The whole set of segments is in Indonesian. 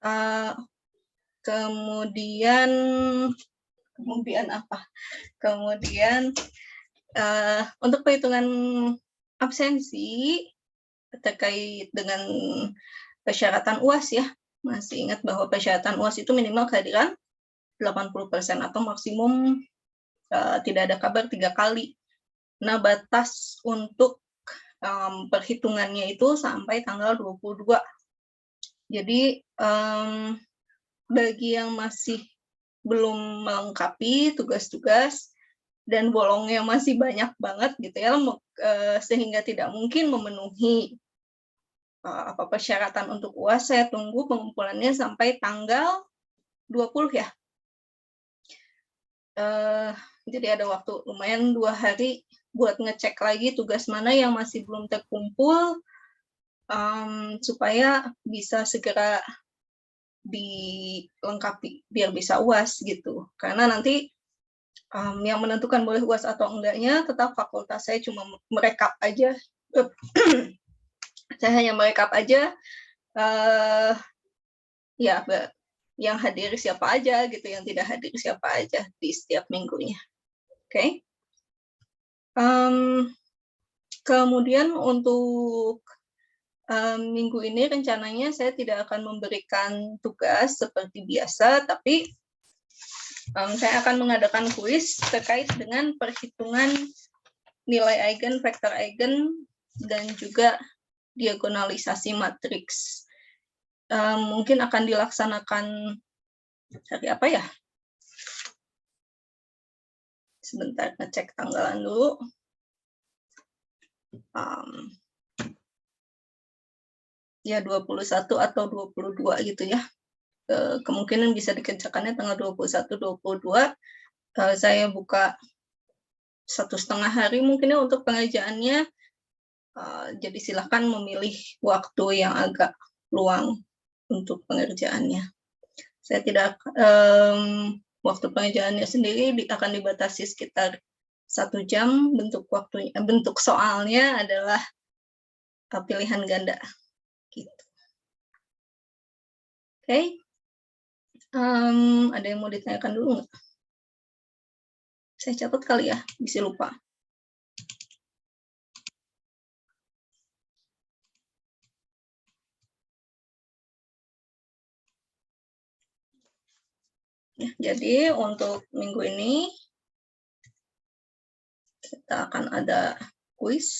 Uh, kemudian apa? Kemudian untuk perhitungan absensi terkait dengan persyaratan UAS ya, masih ingat bahwa persyaratan UAS itu minimal kehadiran 80% atau maksimum tidak ada kabar 3 kali. Nah, batas untuk perhitungannya itu sampai tanggal 22. Jadi bagi yang masih belum melengkapi tugas-tugas dan bolongnya masih banyak banget gitu ya, sehingga tidak mungkin memenuhi persyaratan untuk UAS, saya tunggu pengumpulannya sampai tanggal 20 ya. Jadi ada waktu lumayan 2 hari buat ngecek lagi tugas mana yang masih belum terkumpul, supaya bisa segera dilengkapi biar bisa UAS gitu. Karena nanti yang menentukan boleh UAS atau enggaknya tetap fakultas saya cuma merekap aja. Saya hanya merekap aja ya yang hadir siapa aja gitu, yang tidak hadir siapa aja di setiap minggunya. Oke. Kemudian untuk minggu ini rencananya saya tidak akan memberikan tugas seperti biasa, tapi saya akan mengadakan kuis terkait dengan perhitungan nilai eigen, vektor eigen, dan juga diagonalisasi matriks. Mungkin akan dilaksanakan hari apa ya? Sebentar, ngecek tanggalan dulu. Ya 21 atau 22 gitu ya. Kemungkinan bisa dikerjakannya tanggal 21-22. Saya buka 1,5 hari mungkinnya untuk pengerjaannya. Jadi silahkan memilih waktu yang agak luang untuk pengerjaannya. Saya tidak waktu pengerjaannya sendiri akan dibatasi sekitar 1 jam. Bentuk soalnya adalah pilihan ganda. Gitu. Oke. Ada yang mau ditanyakan dulu nggak? Saya catat kali ya, bisa lupa. Ya, jadi untuk minggu ini kita akan ada kuis.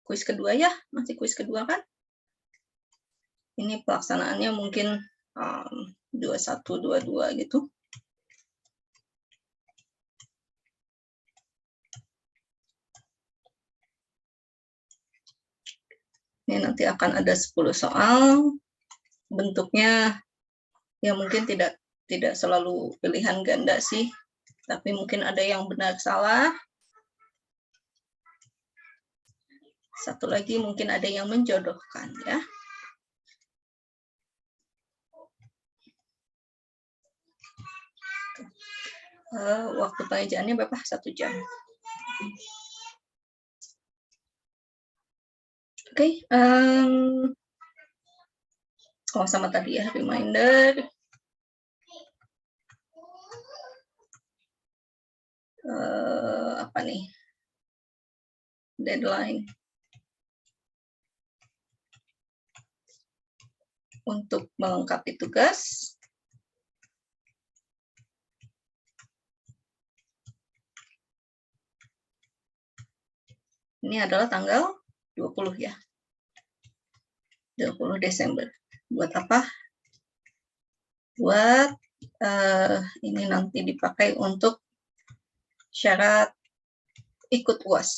Kuis kedua ya, masih kuis kedua kan? Ini pelaksanaannya mungkin 21, 22 gitu. Ini nanti akan ada 10 soal. Bentuknya ya mungkin tidak selalu pilihan ganda sih, tapi mungkin ada yang benar salah. Satu lagi mungkin ada yang menjodohkan ya. Waktu pengerjaannya berapa? 1 jam. Oke. Sama tadi ya, reminder. Apa nih? Deadline. Untuk melengkapi tugas. Ini adalah tanggal 20 ya. 20 Desember. Buat apa? Buat ini nanti dipakai untuk syarat ikut UAS.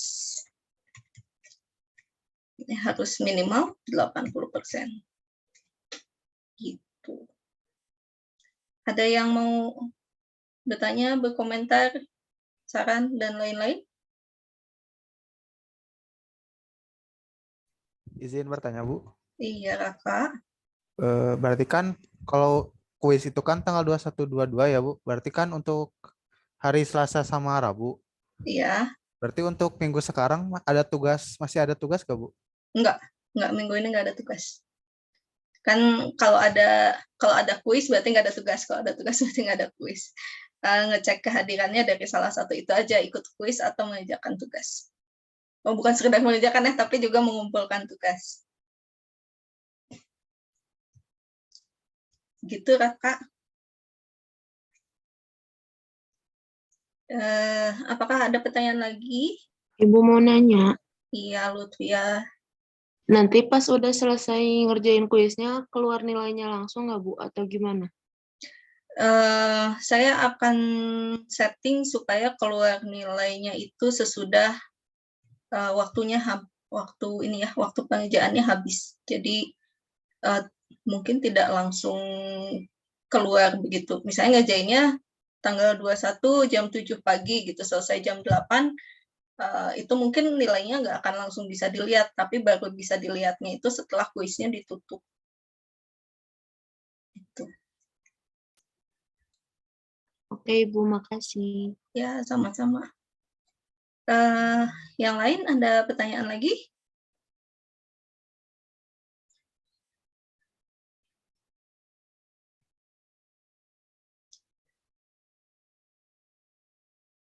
Ini harus minimal 80%. Gitu. Ada yang mau bertanya, berkomentar, saran, dan lain-lain? Izin bertanya, Bu. Iya, Raka. Berarti kan kalau kuis itu kan tanggal 21-22 ya, Bu. Berarti kan untuk hari Selasa sama Rabu. Iya. Berarti untuk minggu sekarang ada tugas, masih ada tugas nggak, Bu? Enggak, minggu ini enggak ada tugas. Kan kalau ada kuis berarti nggak ada tugas, kalau ada tugas berarti nggak ada kuis. Ngecek kehadirannya dari salah satu itu aja, ikut kuis atau mengerjakan tugas. Oh, bukan sekedar mengerjakan tapi juga mengumpulkan tugas. Gitu, Raka. Apakah ada pertanyaan lagi? Ibu mau nanya, Iya, Lutfia. nanti pas udah selesai ngerjain kuisnya, keluar nilainya langsung nggak Bu? Atau gimana? Saya akan setting supaya keluar nilainya itu sesudah waktu pengerjaannya habis. Jadi mungkin tidak langsung keluar begitu. Misalnya ngerjainnya tanggal 21 jam 7 pagi gitu, selesai jam 8, itu mungkin nilainya nggak akan langsung bisa dilihat, tapi baru bisa dilihatnya itu setelah kuisnya ditutup. Itu. Oke Ibu, makasih. Ya, sama-sama. Yang lain ada pertanyaan lagi?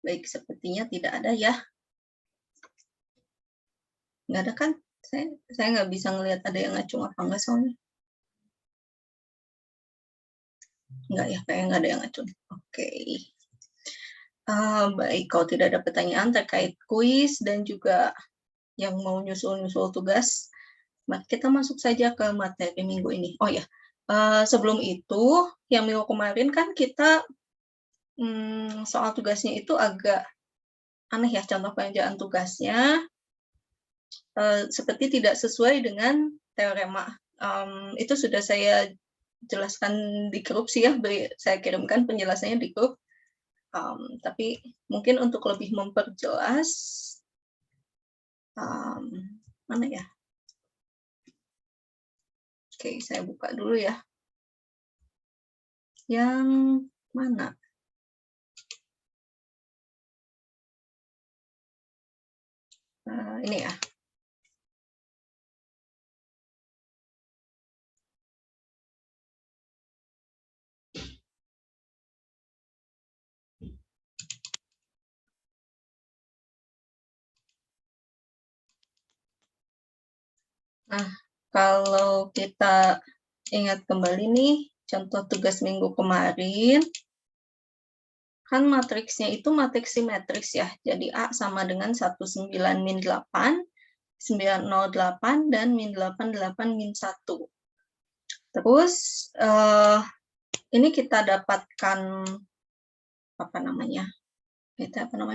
Baik, sepertinya tidak ada ya. Nggak ada kan? Saya nggak bisa ngelihat ada yang ngacung apa nggak soalnya. Nggak ya, kayak nggak ada yang ngacung. Oke. Baik, kalau tidak ada pertanyaan terkait kuis dan juga yang mau nyusul-nyusul tugas, kita masuk saja ke materi minggu ini. Oh ya, sebelum itu, yang minggu kemarin kan kita soal tugasnya itu agak aneh ya, contoh pengerjaan tugasnya seperti tidak sesuai dengan teorema. Itu sudah saya jelaskan di grup sih ya, saya kirimkan penjelasannya di grup. Tapi mungkin untuk lebih memperjelas, mana ya? Oke, saya buka dulu ya. Yang mana? Ini ya. Nah, kalau kita ingat kembali nih, contoh tugas minggu kemarin, kan matriksnya itu matriks simetris ya. Jadi A sama dengan 19 min 8, 908, dan min 88 min 1. Terus, ini kita dapatkan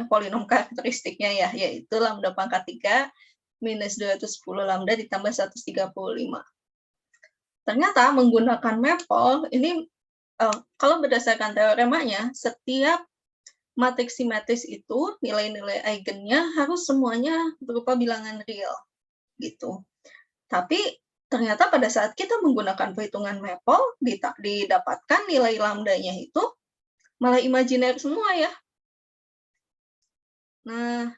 polinom karakteristiknya ya, yaitu lambda pangkat 3 minus 210 lambda ditambah 135. Ternyata menggunakan Maple, ini kalau berdasarkan teoremanya, setiap matriks simetris itu nilai-nilai eigennya harus semuanya berupa bilangan real gitu. Tapi ternyata pada saat kita menggunakan perhitungan Maple, didapatkan nilai lambdanya itu malah imajiner semua ya. Nah,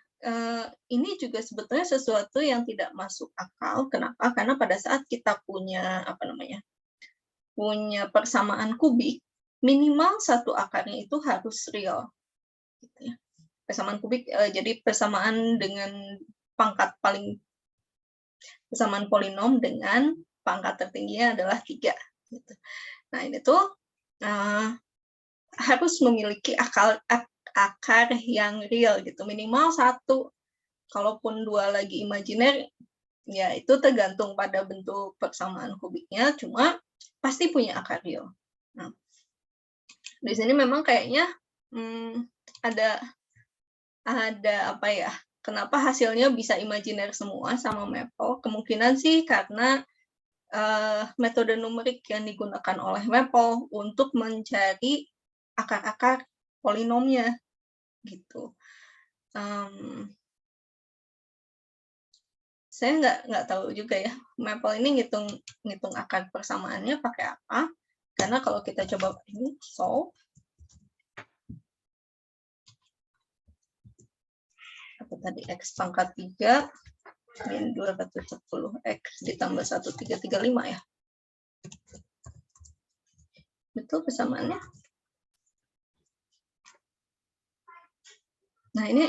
ini juga sebetulnya sesuatu yang tidak masuk akal. Kenapa? Karena pada saat kita punya punya persamaan kubik, minimal satu akarnya itu harus real. Gitu ya. Persamaan kubik, jadi persamaan dengan persamaan polinom dengan pangkat tertingginya adalah 3. Gitu. Nah, ini tuh harus memiliki akar yang real gitu, minimal 1. Kalaupun 2 lagi imajiner, ya itu tergantung pada bentuk persamaan kubiknya, cuma pasti punya akar real. Nah, di sini memang kayaknya ada apa ya? Kenapa hasilnya bisa imajiner semua sama Maple? Kemungkinan sih karena metode numerik yang digunakan oleh Maple untuk mencari akar-akar polinomnya gitu. Saya nggak tahu juga ya, Maple ini ngitung akar persamaannya pakai apa, karena kalau kita coba ini solve, apa tadi, X pangkat 3 min 210 X ditambah 1335 ya. Betul persamaannya? Nah, ini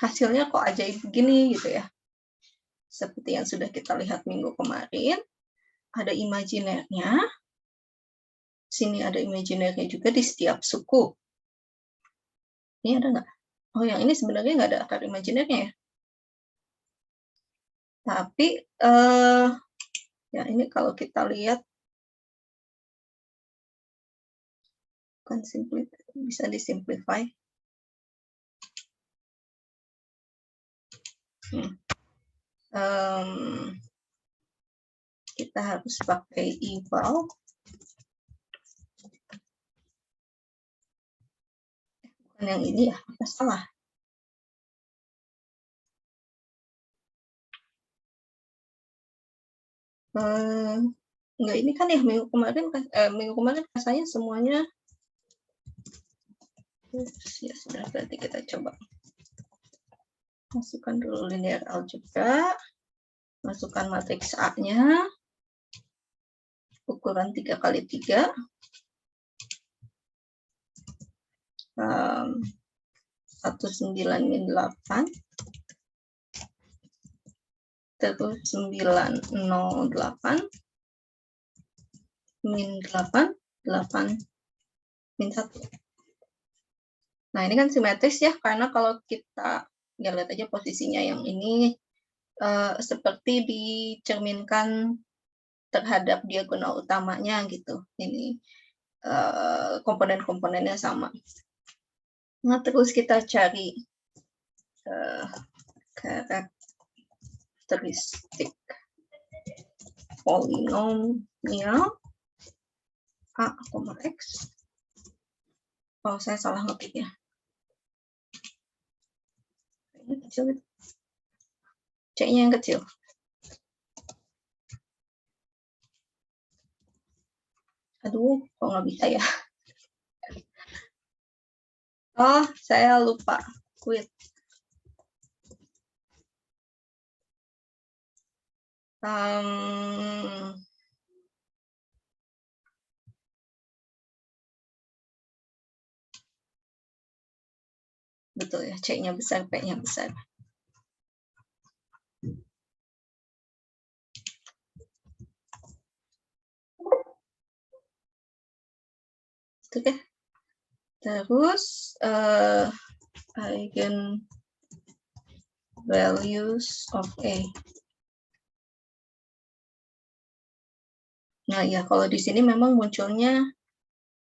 hasilnya kok ajaib begini gitu ya. Seperti yang sudah kita lihat minggu kemarin, ada imajinernya. Sini ada imajinernya juga di setiap suku. Ini ada nggak? Oh, yang ini sebenarnya nggak ada akar imajinernya ya. Tapi, ya ini kalau kita lihat, kan bisa disimplify. Kita harus pakai eval. Bukan yang ini ya, apa salah? Enggak, ini kan ya minggu kemarin rasanya semuanya. Ya sudah, berarti kita coba masukkan dulu linear algebra, masukkan matriks A-nya, ukuran 3x3, 19-8, terus 908, -8, 8, -1. Nah, ini kan simetris ya, karena kalau kita ya lihat aja posisinya yang ini seperti dicerminkan terhadap diagonal utamanya gitu. Ini komponen-komponennya sama. Nah, terus kita cari karakteristik polinomial A, X. Oh, saya salah ngetiknya. Ini kecil gitu. C-nya yang kecil. Aduh, kok nggak bisa ya? Oh, saya lupa. Quit. Betul ya, C-nya besar, P-nya besar. Oke. Terus eigen values of A. Nah, ya kalau di sini memang munculnya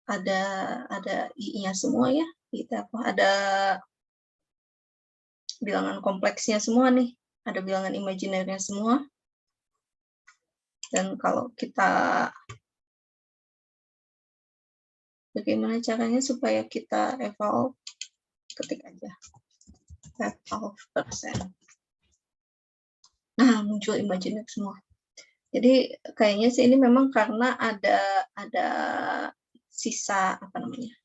ada I-nya semua ya. Ada bilangan kompleksnya semua nih. Ada bilangan imajinernya semua. Dan kalau kita bagaimana caranya supaya kita eval, ketik aja eval %. Nah, muncul imajiner semua. Jadi kayaknya sih ini memang karena ada sisa apa namanya?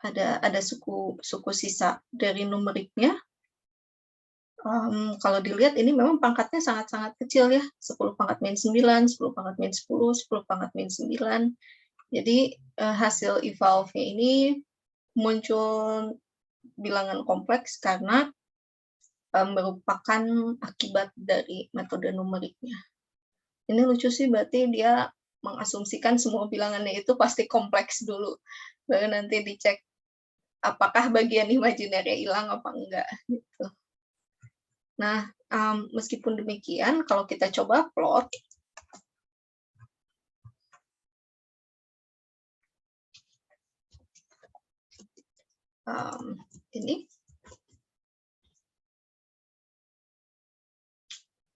Ada suku sisa dari numeriknya. Kalau dilihat ini memang pangkatnya sangat-sangat kecil ya, 10⁻⁹, 10⁻⁻10, 10⁻⁹. Jadi hasil evolve-nya ini muncul bilangan kompleks karena merupakan akibat dari metode numeriknya. Ini lucu sih, berarti dia mengasumsikan semua bilangannya itu pasti kompleks dulu, baru nanti dicek apakah bagian imajinernya hilang apa enggak gitu. Nah, meskipun demikian, kalau kita coba plot, ini.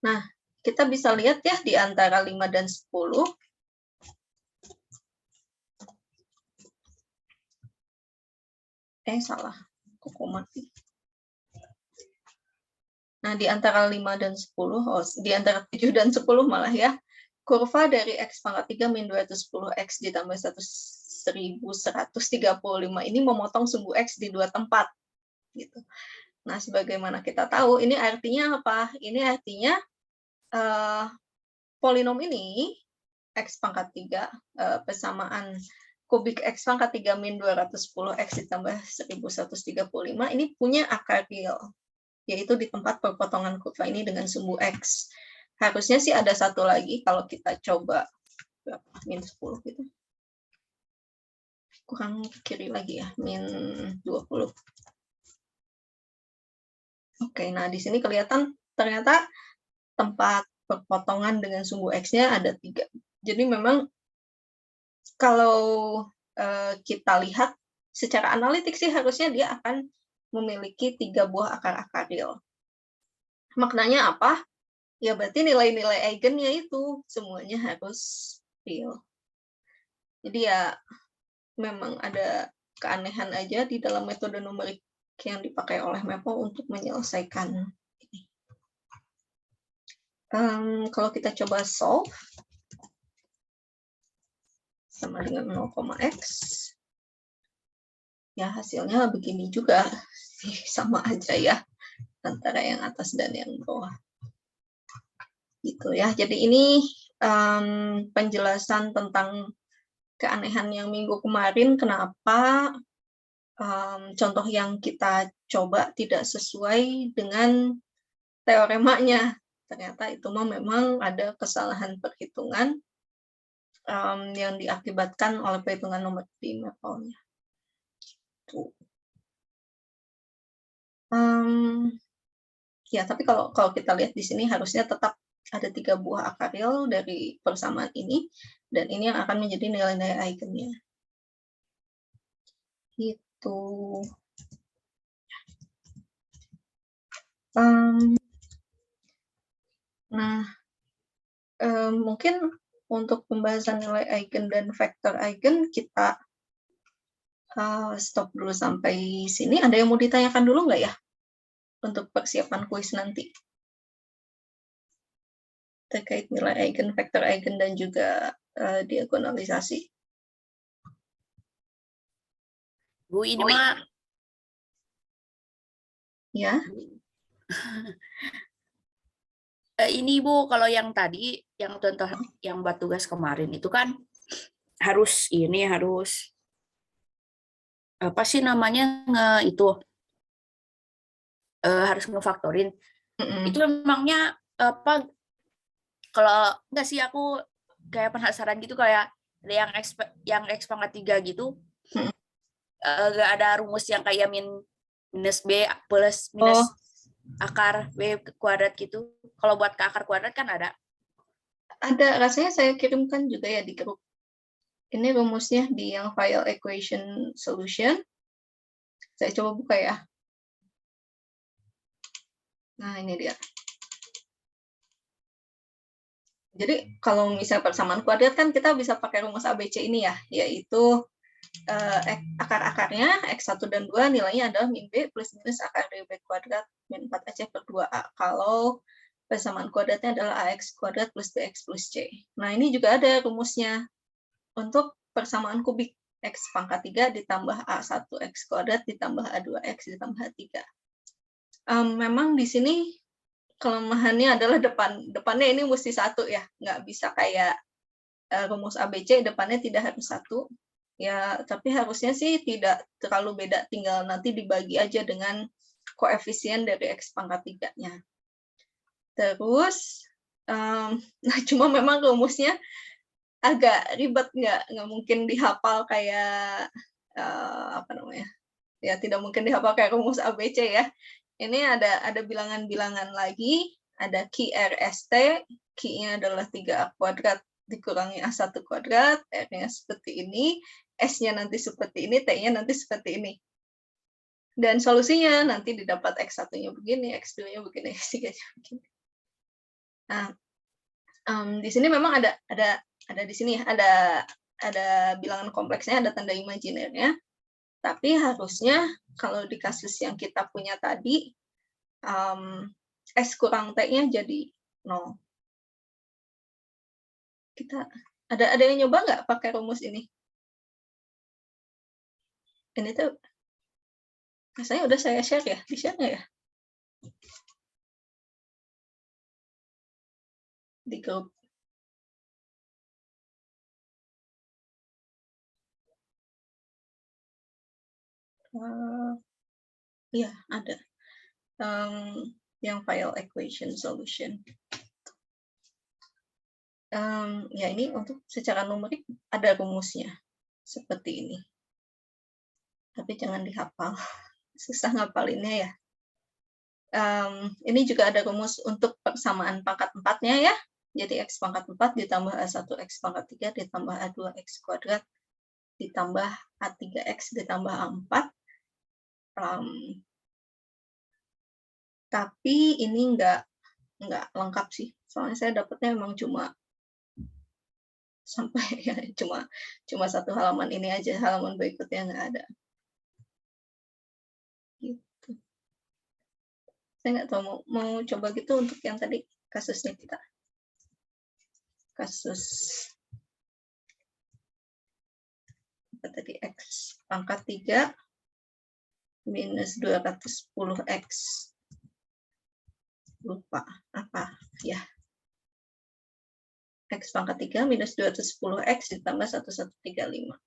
Nah, kita bisa lihat ya di antara 5 dan 10. Salah. Kok mati. Nah, di antara 5 dan 10, di antara 7 dan 10 malah ya, kurva dari X pangkat 3 min 210X ditambah 1135 ini memotong sumbu X di 2 tempat. Gitu. Nah, sebagaimana kita tahu, ini artinya apa? Ini artinya polinom ini, X pangkat 3, persamaan kubik X pangkat 3 min 210 X ditambah 1135 ini punya akar real, yaitu di tempat perpotongan kurva ini dengan sumbu X. Harusnya sih ada satu lagi kalau kita coba min 10 gitu. Kurang kiri lagi ya, min 20. Oke, nah di sini kelihatan ternyata tempat perpotongan dengan sumbu X-nya ada 3. Jadi memang kalau kita lihat secara analitik sih harusnya dia akan memiliki 3 buah akar-akar real. Maknanya apa? Ya berarti nilai-nilai eigennya itu semuanya harus real. Jadi ya memang ada keanehan aja di dalam metode numerik yang dipakai oleh Maple untuk menyelesaikan ini. Kalau kita coba solve sama dengan 0,x, ya hasilnya begini juga, sama aja ya antara yang atas dan yang bawah. Gitu ya. Jadi ini penjelasan tentang keanehan yang minggu kemarin, kenapa contoh yang kita coba tidak sesuai dengan teoremanya. Ternyata itu memang ada kesalahan perhitungan yang diakibatkan oleh perhitungan nomor di Maple-nya. Ya, tapi kalau kita lihat di sini harusnya tetap ada 3 buah akar real dari persamaan ini, dan ini yang akan menjadi nilai-nilai eigennya. Gitu. Nah, mungkin untuk pembahasan nilai eigen dan vektor eigen kita stop dulu sampai sini. Ada yang mau ditanyakan dulu nggak ya? Untuk persiapan kuis nanti. Terkait nilai eigen, vektor eigen, dan juga diagonalisasi. Bu, ini mah Ya. Ini Bu, kalau yang tadi, yang contoh yang buat tugas kemarin itu kan harus apa sih namanya harus ngefaktorin. Itu memangnya apa? Kalau enggak sih aku kayak penasaran gitu, kayak ada yang X pangkat 3 gitu. Nggak ada rumus yang kayak minus B plus minus akar B kuadrat gitu. Kalau buat ke akar kuadrat kan ada. Ada, rasanya saya kirimkan juga ya di grup. Ini rumusnya di yang file equation solution. Saya coba buka ya. Nah, ini dia. Jadi kalau misalnya persamaan kuadrat kan kita bisa pakai rumus ABC ini ya, yaitu akar-akarnya X1 dan 2 nilainya adalah min B plus minus akar dari B kuadrat min 4AC per 2A. Kalau persamaan kuadratnya adalah AX kuadrat plus BX plus C. Nah, ini juga ada rumusnya untuk persamaan kubik X pangkat 3 ditambah A1 X kuadrat ditambah A2X ditambah A3. Memang di sini kelemahannya adalah depannya ini mesti 1 ya, nggak bisa kayak rumus ABC depannya tidak harus 1. Ya, tapi harusnya sih tidak terlalu beda, tinggal nanti dibagi aja dengan koefisien dari X pangkat 3-nya. Terus, nah cuma memang rumusnya agak ribet, nggak mungkin dihafal kayak, apa namanya, ya tidak mungkin dihafal kayak rumus ABC ya. Ini ada bilangan-bilangan lagi, ada QRST, Q-nya adalah 3A kuadrat dikurangi A1 kuadrat, R-nya seperti ini, S-nya nanti seperti ini, T-nya nanti seperti ini. Dan solusinya nanti didapat X1-nya begini, X2-nya begini, X3-nya begini. Nah, di sini memang ada di sini ada bilangan kompleksnya, ada tanda imajinernya. Tapi harusnya kalau di kasus yang kita punya tadi, S kurang T-nya jadi 0. Kita ada yang nyoba nggak pakai rumus ini? Ini tuh rasanya udah saya share ya, di-share nggak ya? Di grup. Ya, ada. Yang file equation solution. Ya, ini untuk secara numerik ada rumusnya. Seperti ini. Tapi jangan dihafal. Susah ngapalinnya ya. Ini juga ada rumus untuk persamaan pangkat 4-nya ya. Jadi X pangkat 4 ditambah A1 X pangkat 3 ditambah A2 X kuadrat ditambah A3X ditambah A4. Tapi ini nggak lengkap sih. Soalnya saya dapatnya memang cuma sampai ya, cuma satu halaman ini aja, halaman berikutnya nggak ada. Gitu. Saya nggak tahu mau coba gitu untuk yang tadi kasusnya kita. Kasus apa tadi, X pangkat 3 minus 210X. Lupa apa ya. X pangkat 3 minus 210X ditambah 1135.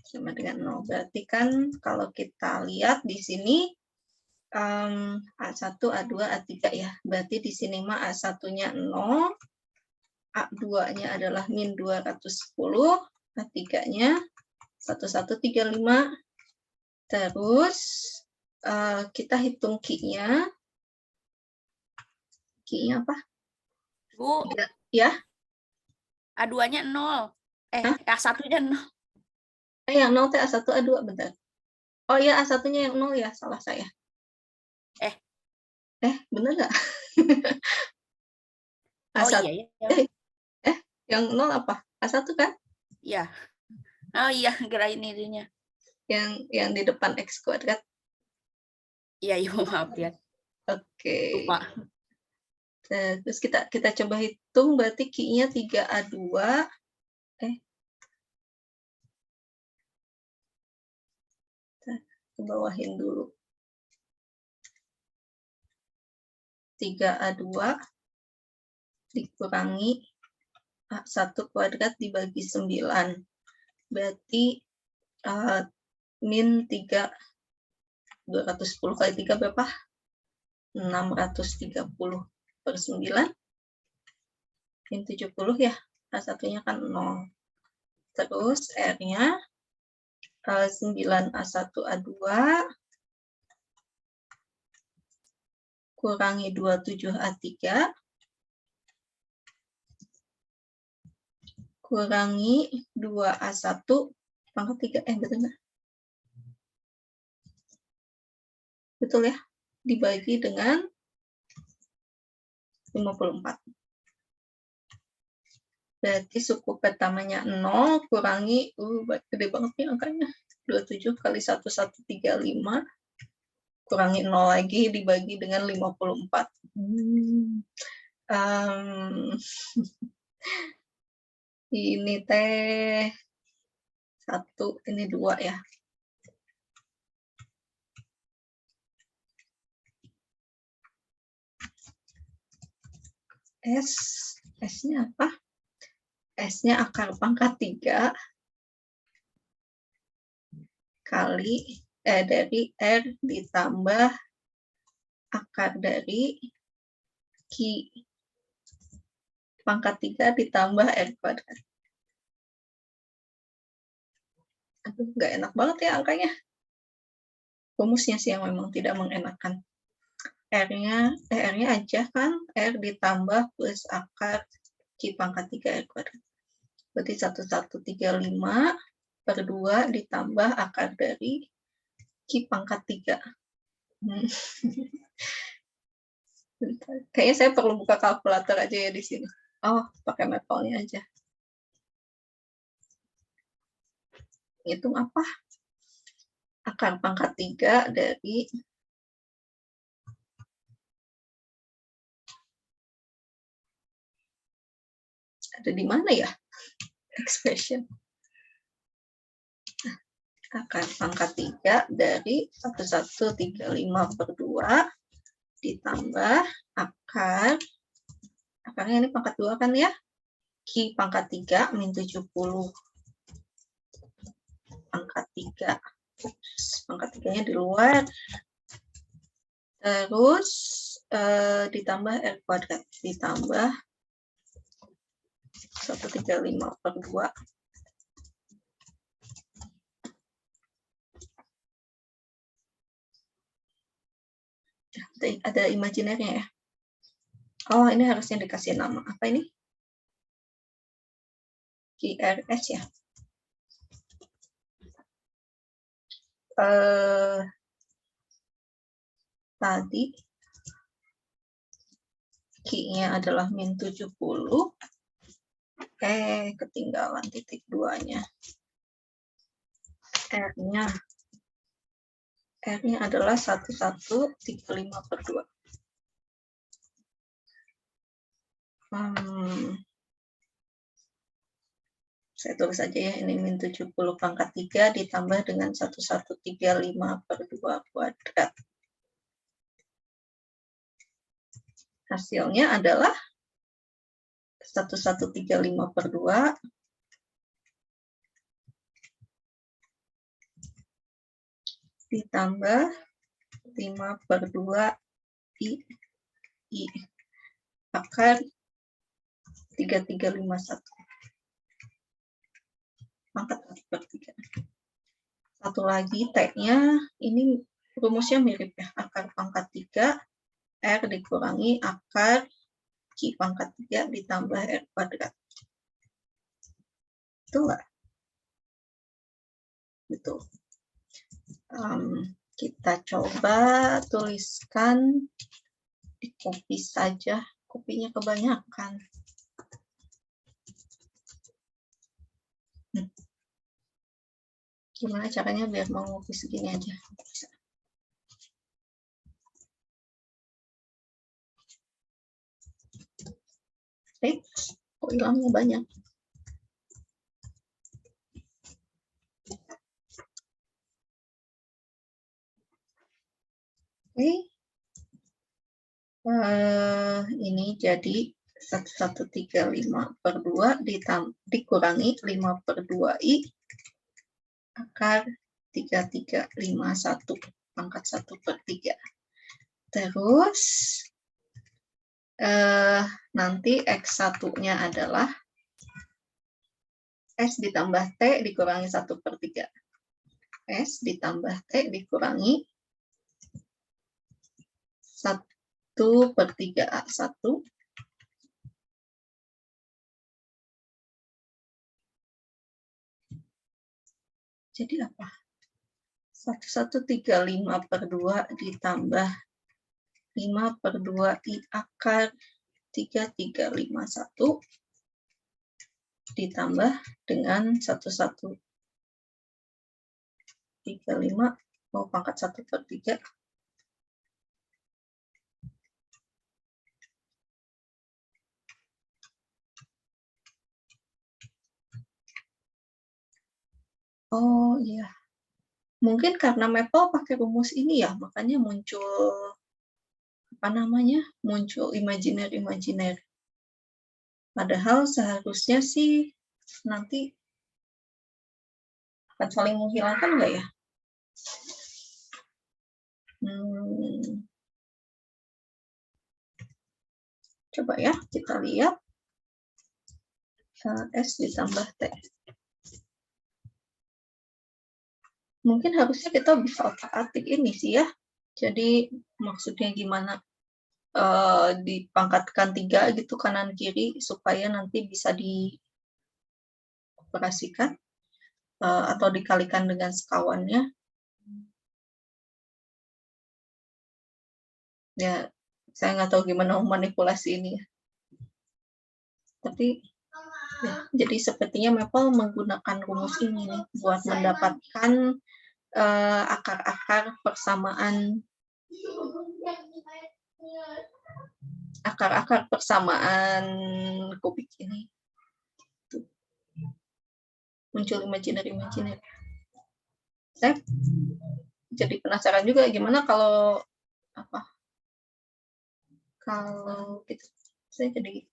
Sama dengan 0. Berarti kan kalau kita lihat di sini A1, A2, A3 ya. Berarti di sini mah A1-nya 0, A2-nya adalah min 210, A3-nya 1135. Terus kita hitung Q-nya. Q-nya apa? Bu, Ya. A2-nya 0. A1-nya 0. Yang 0 teh A1, A2, bentar. Oh iya, A1-nya yang 0 ya, salah saya. Bener nggak? Oh A1. iya ya. Yang 0 apa? A1 kan? Iya. Oh iya, kirain ininya. Yang di depan X kuadrat. Iya, maaf ya. Oke. Lupa. Terus kita coba hitung, berarti Q-nya 3A2. Ke bawahin dulu. 3A2 dikurangi A1 kuadrat dibagi 9. Berarti min 3, 210 kali 3 berapa? 630 per 9. Min 70 ya. A1-nya kan 0. Terus R-nya 9A1A2 kurangi 27A3 kurangi 2A1 pangkat 3. Betul nggak? Betul ya? Dibagi dengan 54. Berarti suku pertamanya 0 kurangi, gede banget nih angkanya. 27 kali 1135 kurangi 0 lagi dibagi dengan 54. Ini teh 1, ini 2 ya. S-nya apa? S-nya akar pangkat 3 kali dari R ditambah akar dari Q pangkat 3 ditambah R kuadrat. Aduh, nggak enak banget ya angkanya. Rumusnya sih yang memang tidak mengenakan. R-nya aja kan, R ditambah plus akar Q pangkat 3 R kuadrat. Berarti 1135 per 2 ditambah akar dari Q pangkat 3. Kayaknya saya perlu buka kalkulator aja ya di sini. Oh, pakai mapelnya aja. Hitung apa? Akar pangkat 3 dari ada di mana ya expression? Akar pangkat 3 dari 1135 per 2 ditambah akarnya ini pangkat 2 kan ya? Q pangkat 3 min 70 pangkat 3. Pangkat 3-nya di luar. Terus ditambah R kuadrat. Ditambah 135/2. Ada imajinernya ya. Oh, ini harusnya dikasih nama. Apa ini? QRS ya. Tadi Q-nya adalah min 70. Ketinggalan titik 2-nya. R-nya adalah 1135/2. Saya tulis aja ya, ini min 70 pangkat 3 ditambah dengan 1135/2 kuadrat. Hasilnya adalah 1135/2 ditambah 5/2 I akar 3351. Pangkat 1/3. Satu lagi T-nya, ini rumusnya mirip ya, akar pangkat 3, R dikurangi akar Q pangkat 3 ditambah R kuadrat. Betul nggak? Betul. Kita coba tuliskan di copy saja, kopinya kebanyakan. Gimana caranya biar mau ngopi segini aja? Kok hilangnya banyak? Ini jadi 1135/2 dikurangi 5/2I akar 3351 pangkat 1/3. Terus nanti X1-nya adalah S ditambah T dikurangi 1/3. S ditambah T dikurangi 1/3A1 jadi apa? 1135/2 ditambah 5/2I akar 3351 ditambah dengan 1135 pangkat 1/3. Oh iya, mungkin karena Maple pakai rumus ini ya, makanya muncul muncul imajiner. Padahal seharusnya sih nanti akan saling menghilangkan nggak ya? Coba ya, kita lihat. S ditambah T. Mungkin harusnya kita bisa otak-atik ini sih ya. Jadi maksudnya gimana? Dipangkatkan 3 gitu kanan kiri supaya nanti bisa dioperasikan atau dikalikan dengan sekawannya. Ya, saya nggak tahu gimana memanipulasi ini. Tapi ya, jadi sepertinya Maple menggunakan rumus ini nih buat mendapatkan akar-akar persamaan kubik ini. Muncul imajiner. Saya jadi penasaran juga gimana kalau saya jadi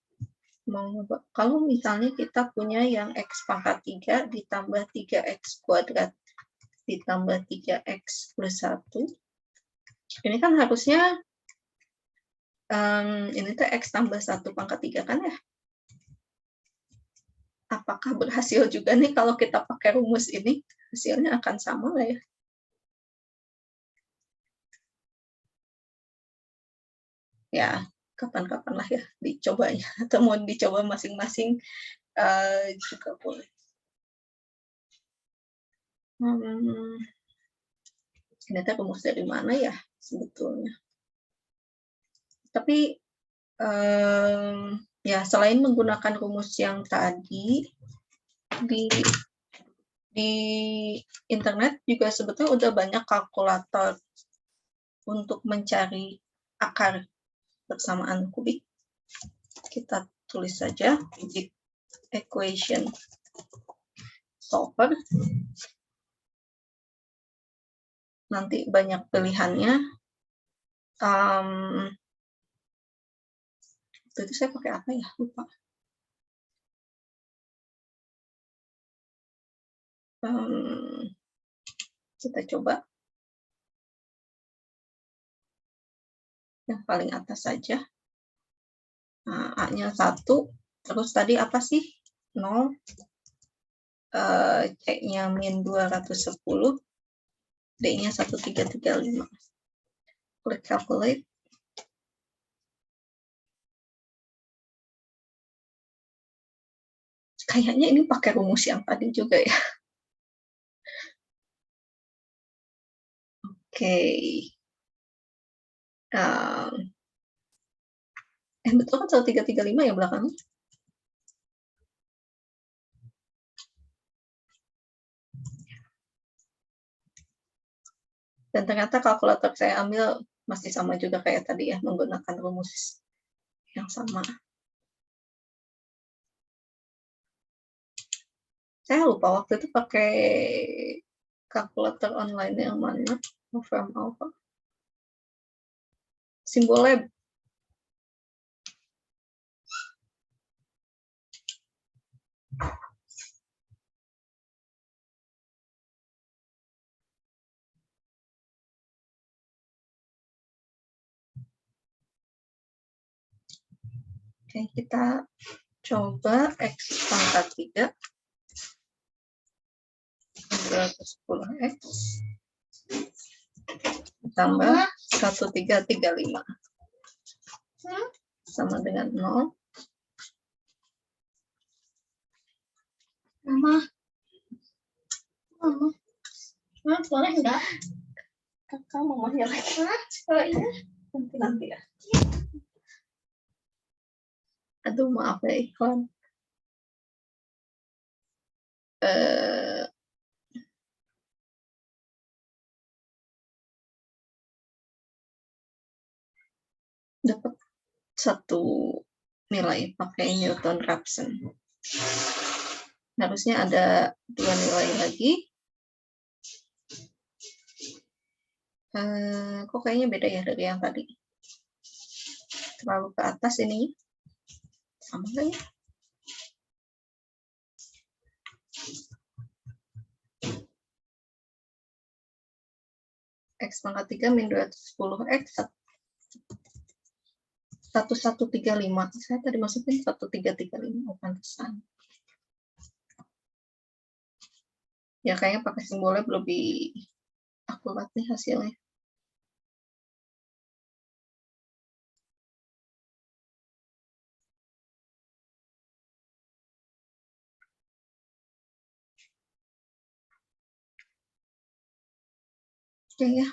mau nyoba. Kalau misalnya kita punya yang X pangkat 3 ditambah 3X kuadrat, ditambah 3X plus 1. Ini kan harusnya ini tuh X tambah 1 pangkat 3 kan ya? Apakah berhasil juga nih kalau kita pakai rumus ini? Hasilnya akan sama nggak ya? Ya, kapan-kapan lah ya dicobanya. Atau mau dicoba masing-masing juga boleh. Ini tuh rumus dari mana ya sebetulnya? Tapi ya selain menggunakan rumus yang tadi di internet juga sebetulnya udah banyak kalkulator untuk mencari akar persamaan kubik. Kita tulis saja kubik equation solver. Nanti banyak pilihannya. Itu saya pakai apa ya? Lupa. Kita coba yang paling atas saja. Nah, A-nya 1, terus tadi apa sih? 0, C-nya min 210, D-nya 1335. Klik calculate. Kayaknya ini pakai rumus yang tadi juga ya. Oke. Betul kan 1335 ya belakangnya? Dan ternyata kalkulator saya ambil masih sama juga kayak tadi ya, menggunakan rumus yang sama. Saya lupa waktu itu pakai kalkulator online yang mana, Wolfram Alpha. Simbolnya oke, kita coba X pangkat 3 210X tambah 1335 sama dengan 0. Mama, boleh enggak? Kakak mau ya lagi. Oh iya. Nanti ya. Aduh, maaf ya iklan. Dapat satu nilai pakai Newton-Raphson. Harusnya ada 2 nilai lagi. Kok kayaknya beda ya dari yang tadi? Terlalu ke atas ini. Sama nggak ya? X pangkat 3 min 210X 1135. Saya tadi masukin 1335. Oh, pantesan. Ya kayaknya pakai simbolnya lebih akurat nih hasilnya. Oke ya.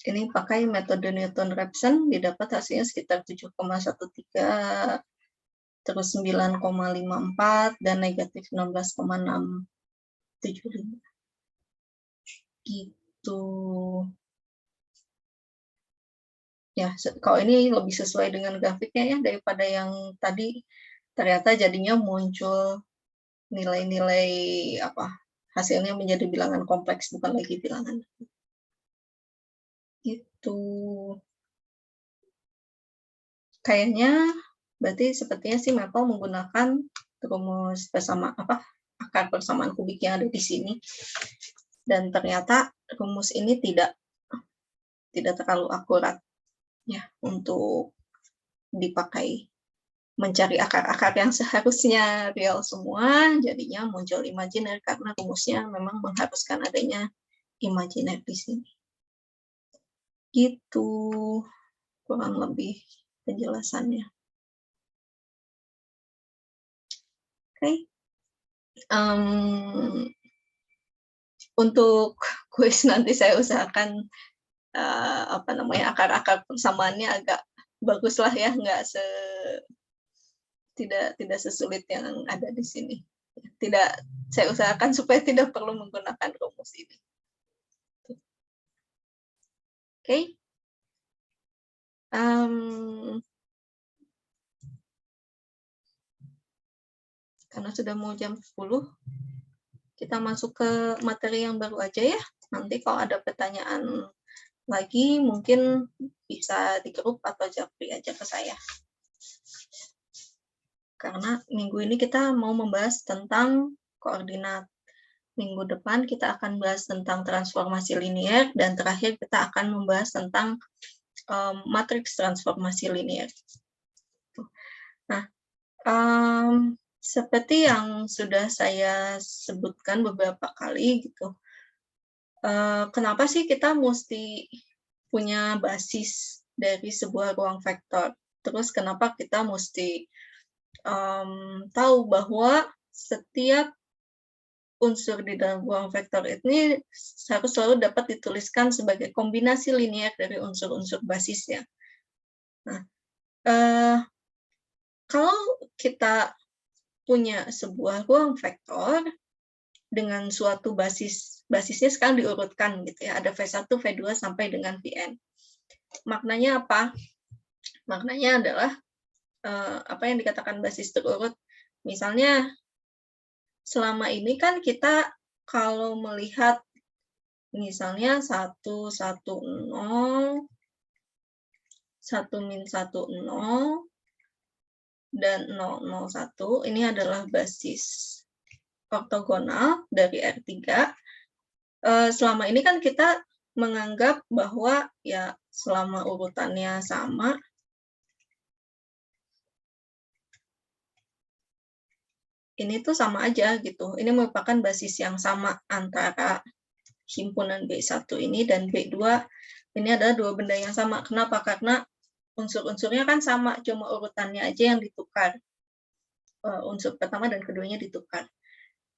Ini pakai metode Newton-Raphson, didapat hasilnya sekitar 7,13, terus 9,54, dan negatif 16,675. Gitu. Ya, kalau ini lebih sesuai dengan grafiknya ya, daripada yang tadi ternyata jadinya muncul nilai-nilai apa, hasilnya menjadi bilangan kompleks, bukan lagi bilangan. Gitu. Kayaknya berarti sepertinya sih Maple menggunakan rumus bersama apa akar persamaan kubik yang ada di sini. Dan ternyata rumus ini tidak terlalu akurat ya untuk dipakai mencari akar-akar yang seharusnya real semua, jadinya muncul imajiner karena rumusnya memang mengharuskan adanya imajiner di sini. Gitu kurang lebih penjelasannya. Oke. Untuk kuis nanti saya usahakan akar-akar persamaannya agak bagus lah ya, tidak sesulit yang ada di sini. Saya usahakan supaya tidak perlu menggunakan rumus ini. Oke. Karena sudah mau jam 10, kita masuk ke materi yang baru aja ya. Nanti kalau ada pertanyaan lagi, mungkin bisa di grup atau japri aja ke saya. Karena minggu ini kita mau membahas tentang koordinat. Minggu depan kita akan bahas tentang transformasi linier, dan terakhir kita akan membahas tentang matriks transformasi linier. Nah, seperti yang sudah saya sebutkan beberapa kali gitu, kenapa sih kita mesti punya basis dari sebuah ruang vektor? Terus kenapa kita mesti tahu bahwa setiap unsur di dalam ruang vektor ini harus selalu dapat dituliskan sebagai kombinasi linier dari unsur-unsur basisnya. Nah, kalau kita punya sebuah ruang vektor dengan suatu basisnya sekarang diurutkan gitu ya, ada V1, V2 sampai dengan Vn. Maknanya apa? Maknanya adalah apa yang dikatakan basis terurut. Misalnya selama ini kan kita kalau melihat misalnya 1, 1, 0, 1, min 1, 0, dan 0, 0, 1, ini adalah basis ortogonal dari R3. Selama ini kan kita menganggap bahwa ya selama urutannya sama, ini tuh sama aja gitu. Ini merupakan basis yang sama antara himpunan B1 ini dan B2. Ini adalah dua benda yang sama. Kenapa? Karena unsur-unsurnya kan sama, cuma urutannya aja yang ditukar. Unsur pertama dan keduanya ditukar.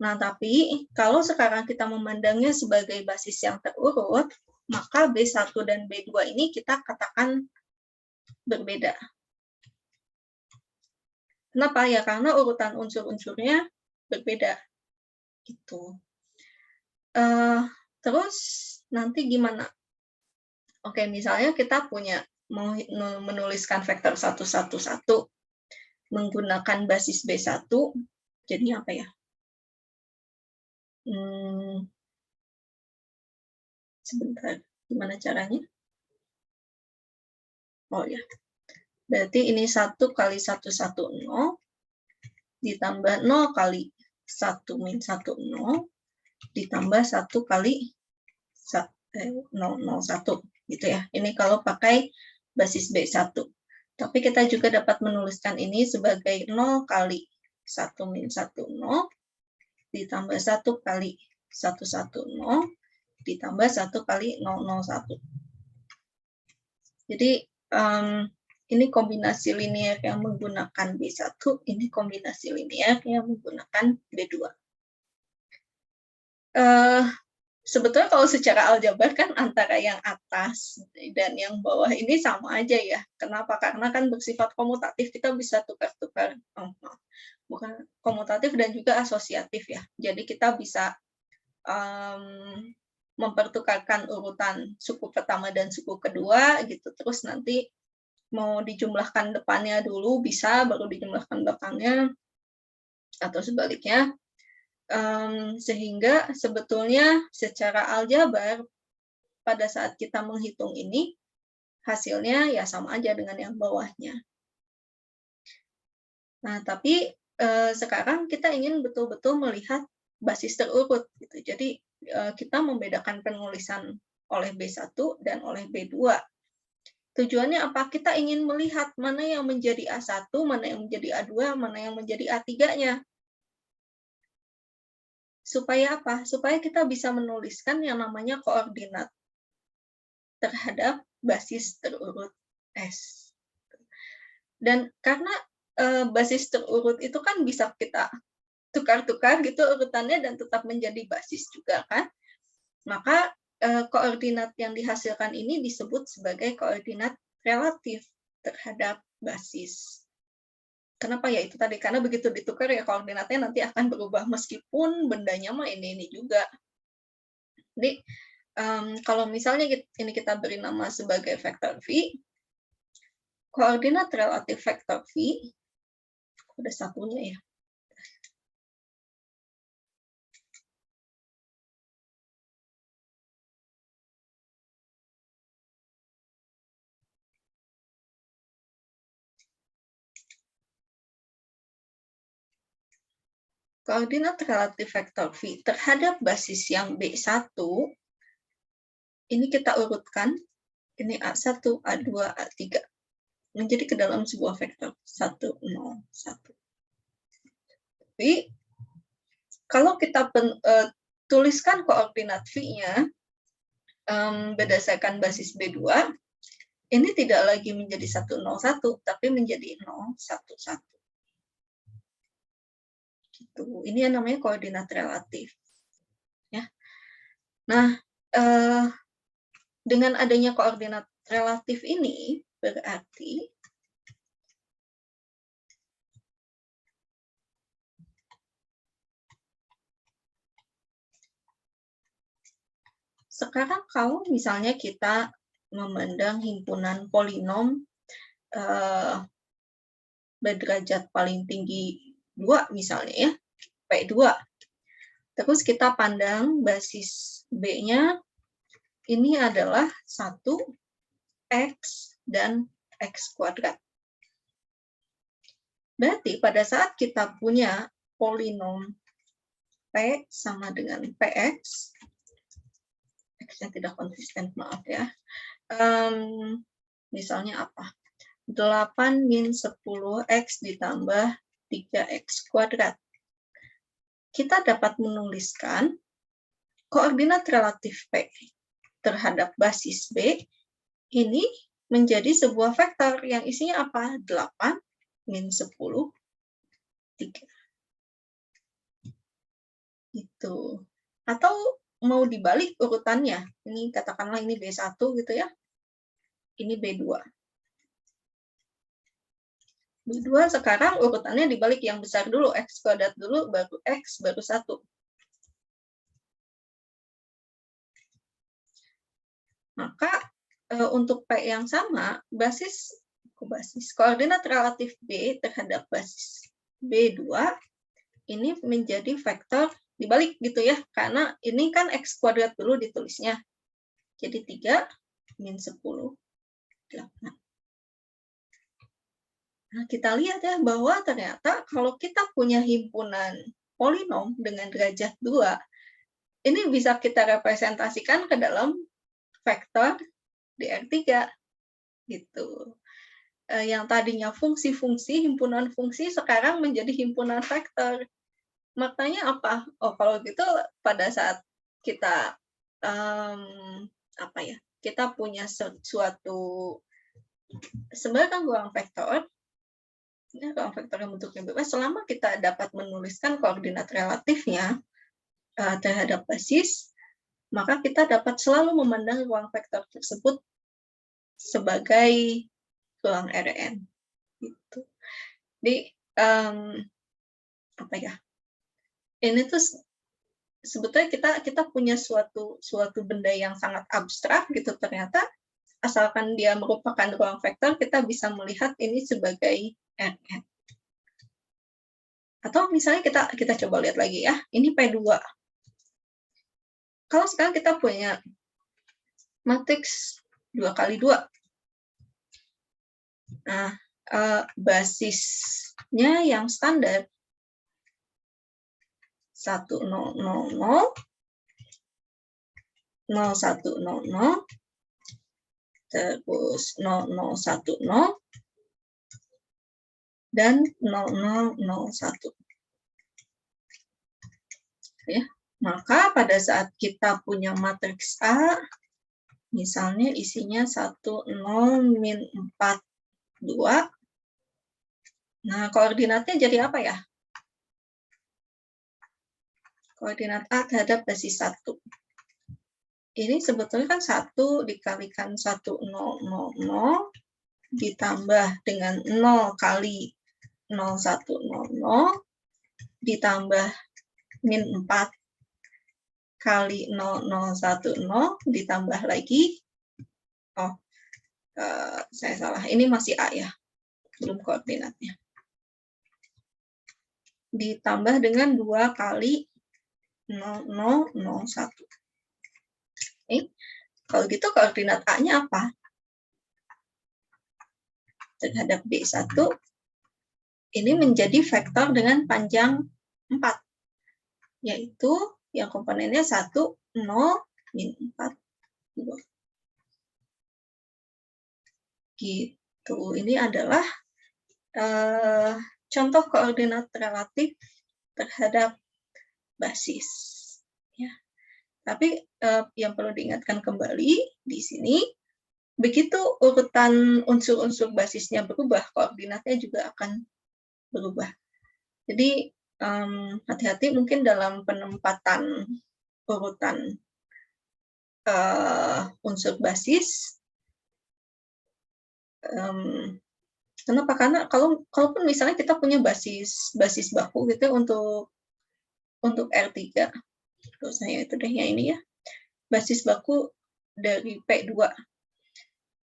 Nah, tapi kalau sekarang kita memandangnya sebagai basis yang terurut, maka B1 dan B2 ini kita katakan berbeda. Kenapa? Ya karena urutan unsur-unsurnya berbeda. Gitu. Terus nanti gimana? Oke, misalnya kita mau menuliskan vektor 1, 1, 1 menggunakan basis B1, jadi apa ya? Sebentar, gimana caranya? Oh ya, berarti ini 1 kali 1, 1, 0, ditambah 0 kali 1 min 1, 0, ditambah 1 kali 0, 0, 1. Gitu ya. Ini kalau pakai basis B1. Tapi kita juga dapat menuliskan ini sebagai 0 kali 1 min 1, 0, ditambah 1 kali 1, 1, 0, ditambah 1 kali 0, 0, 1. Jadi, ini kombinasi linier yang menggunakan B1, ini kombinasi linier yang menggunakan B2. Sebetulnya kalau secara aljabar kan antara yang atas dan yang bawah ini sama aja ya. Kenapa? Karena kan bersifat komutatif, kita bisa tukar-tukar. Bukan komutatif dan juga asosiatif ya. Jadi kita bisa mempertukarkan urutan suku pertama dan suku kedua gitu. Terus nanti mau dijumlahkan depannya dulu bisa, baru dijumlahkan belakangnya, atau sebaliknya. Sehingga sebetulnya secara aljabar pada saat kita menghitung ini hasilnya ya sama aja dengan yang bawahnya. Nah, tapi sekarang kita ingin betul-betul melihat basis terurut gitu. Jadi kita membedakan penulisan oleh B1 dan oleh B2. Tujuannya apa? Kita ingin melihat mana yang menjadi A1, mana yang menjadi A2, mana yang menjadi A3-nya. Supaya apa? Supaya kita bisa menuliskan yang namanya koordinat terhadap basis terurut S. Dan karena basis terurut itu kan bisa kita tukar-tukar gitu urutannya dan tetap menjadi basis juga kan. Maka koordinat yang dihasilkan ini disebut sebagai koordinat relatif terhadap basis. Kenapa ya itu tadi? Karena begitu ditukar ya koordinatnya nanti akan berubah meskipun bendanya mah ini juga. Jadi kalau misalnya ini kita beri nama sebagai vektor V, koordinat relatif vektor V, ada satunya ya. Koordinat relatif vektor V terhadap basis yang B1, ini kita urutkan, ini A1, A2, A3, menjadi ke dalam sebuah vektor 1, 0, 1. Tapi, kalau kita tuliskan koordinat V-nya berdasarkan basis B2, ini tidak lagi menjadi 1, 0, 1, tapi menjadi 0, 1, 1. Gitu. Ini yang namanya koordinat relatif. Ya. Nah, dengan adanya koordinat relatif ini berarti sekarang kalau misalnya kita memandang himpunan polinom berderajat paling tinggi 2 misalnya ya, P2. Terus kita pandang basis B-nya ini adalah 1, X, dan X kuadrat. Berarti pada saat kita punya polinom P sama dengan PX, X-nya tidak konsisten, maaf ya. Misalnya apa? 8 min 10X ditambah 3X kuadrat. Kita dapat menuliskan koordinat relatif P terhadap basis B ini menjadi sebuah vektor yang isinya apa? 8 min 10, 3. Itu. Atau mau dibalik urutannya. Ini katakanlah ini B1 gitu ya. Ini B2. B2 sekarang urutannya dibalik, yang besar dulu, X kuadrat dulu, baru X, baru 1. Maka untuk P yang sama, basis koordinat relatif B terhadap basis B2 ini menjadi vektor dibalik gitu ya, karena ini kan X kuadrat dulu ditulisnya. Jadi 3 min 10, 8. Nah, kita lihat ya bahwa ternyata kalau kita punya himpunan polinom dengan derajat 2, ini bisa kita representasikan ke dalam vektor DR3 gitu. Yang tadinya fungsi-fungsi, himpunan fungsi sekarang menjadi himpunan vektor. Maknanya apa? Oh, kalau gitu pada saat kita kita punya suatu sebenarnya ruang vektor, ruang vektor yang bentuknya bebas, selama kita dapat menuliskan koordinat relatifnya terhadap basis, maka kita dapat selalu memandang ruang vektor tersebut sebagai ruang Rn. Gitu. Jadi ini tuh sebetulnya kita punya suatu benda yang sangat abstrak gitu, ternyata asalkan dia merupakan ruang vektor, kita bisa melihat ini sebagai Rn. Atau misalnya kita coba lihat lagi ya, ini P2. Kalau sekarang kita punya matriks 2x2. Nah, basisnya yang standar 1000, 0100, terus 0010, dan 0001. Ya, maka pada saat kita punya matriks A, misalnya isinya 10 min 4, 2. Nah, koordinatnya jadi apa ya? Koordinat A terhadap basis 1. Ini sebetulnya kan 1 dikalikan 1000 ditambah dengan 0 kali 0100 ditambah min 4 kali 0010 ditambah lagi, saya salah, ini masih A ya, belum koordinatnya. Ditambah dengan 2 kali 0001. Kalau gitu koordinat A-nya apa? Terhadap B1, ini menjadi vektor dengan panjang 4, yaitu yang komponennya 1, 0, min 4, 2. Gitu. Ini adalah contoh koordinat relatif terhadap basis. Ya. Tapi yang perlu diingatkan kembali di sini, begitu urutan unsur-unsur basisnya berubah, koordinatnya juga akan berubah. Jadi hati-hati mungkin dalam penempatan urutan unsur basis. Kenapa? Karena kalaupun misalnya kita punya basis baku gitu untuk R3, terus saya itu deh yang ini ya, basis baku dari P2.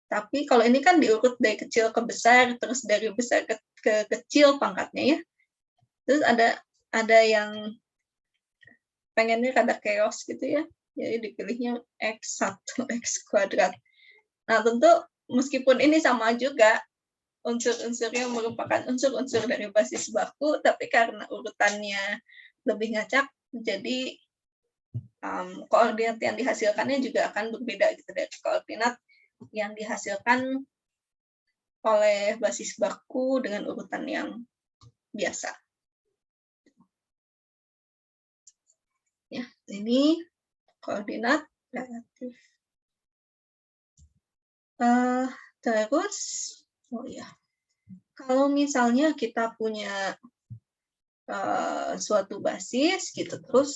Tapi kalau ini kan diurut dari kecil ke besar, terus dari besar ke kecil pangkatnya ya. Terus ada yang pengennya rada chaos gitu ya, jadi dipilihnya X1, X kuadrat. Nah tentu meskipun ini sama juga, unsur-unsurnya merupakan unsur-unsur dari basis baku, tapi karena urutannya lebih ngacak, jadi koordinat yang dihasilkannya juga akan berbeda gitu dari koordinat yang dihasilkan oleh basis baku dengan urutan yang biasa. Ya, ini koordinat relatif. Terus, kalau misalnya kita punya suatu basis gitu, terus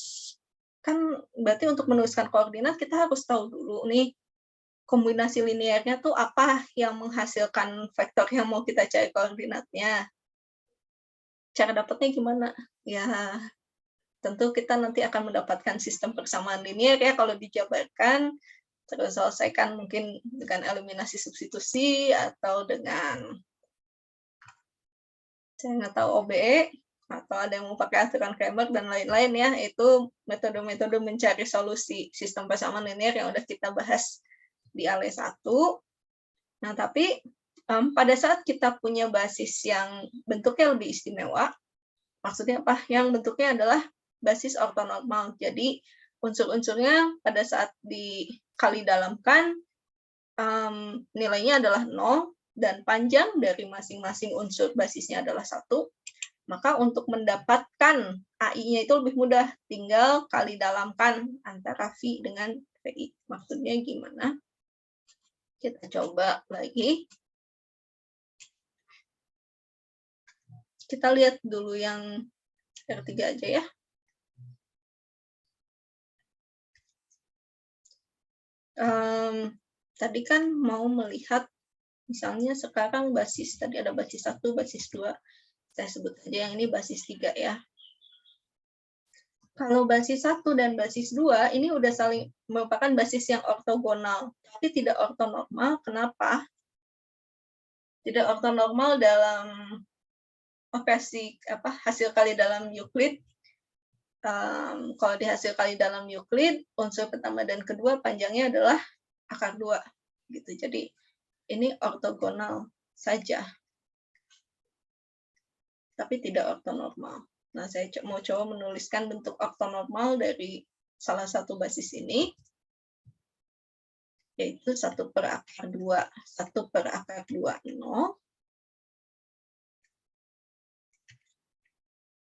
kan berarti untuk menuliskan koordinat kita harus tahu dulu nih kombinasi linearnya tuh apa yang menghasilkan vektor yang mau kita cari koordinatnya. Cara dapatnya gimana? Ya, tentu kita nanti akan mendapatkan sistem persamaan linear ya kalau dijabarkan, terus selesaikan mungkin dengan eliminasi substitusi atau dengan saya nggak tahu OBE, atau ada yang mau pakai aturan Cramer dan lain-lain ya, itu metode-metode mencari solusi sistem persamaan linear yang udah kita bahas di ALE 1. Nah, tapi pada saat kita punya basis yang bentuknya lebih istimewa, maksudnya apa? Yang bentuknya adalah basis ortonormal. Jadi unsur-unsurnya pada saat dikali dalamkan nilainya adalah 0 dan panjang dari masing-masing unsur basisnya adalah 1. Maka untuk mendapatkan AI-nya itu lebih mudah, tinggal kali dalamkan antara V dengan VI. Maksudnya gimana? Kita coba lagi. Kita lihat dulu yang R3 aja ya. Tadi kan mau melihat, misalnya sekarang basis, tadi ada basis 1, basis 2. Saya sebut aja yang ini basis 3 ya. Kalau basis 1 dan basis 2, ini udah saling merupakan basis yang ortogonal, tapi tidak ortonormal. Kenapa? Tidak ortonormal dalam operasi hasil kali dalam Euclid. Kalau dihasil kali dalam Euclid, unsur pertama dan kedua panjangnya adalah akar 2. Gitu. Jadi ini ortogonal saja, tapi tidak ortonormal. Nah, saya mau coba menuliskan bentuk ortonormal dari salah satu basis ini, yaitu 1/2, 1/2, 0.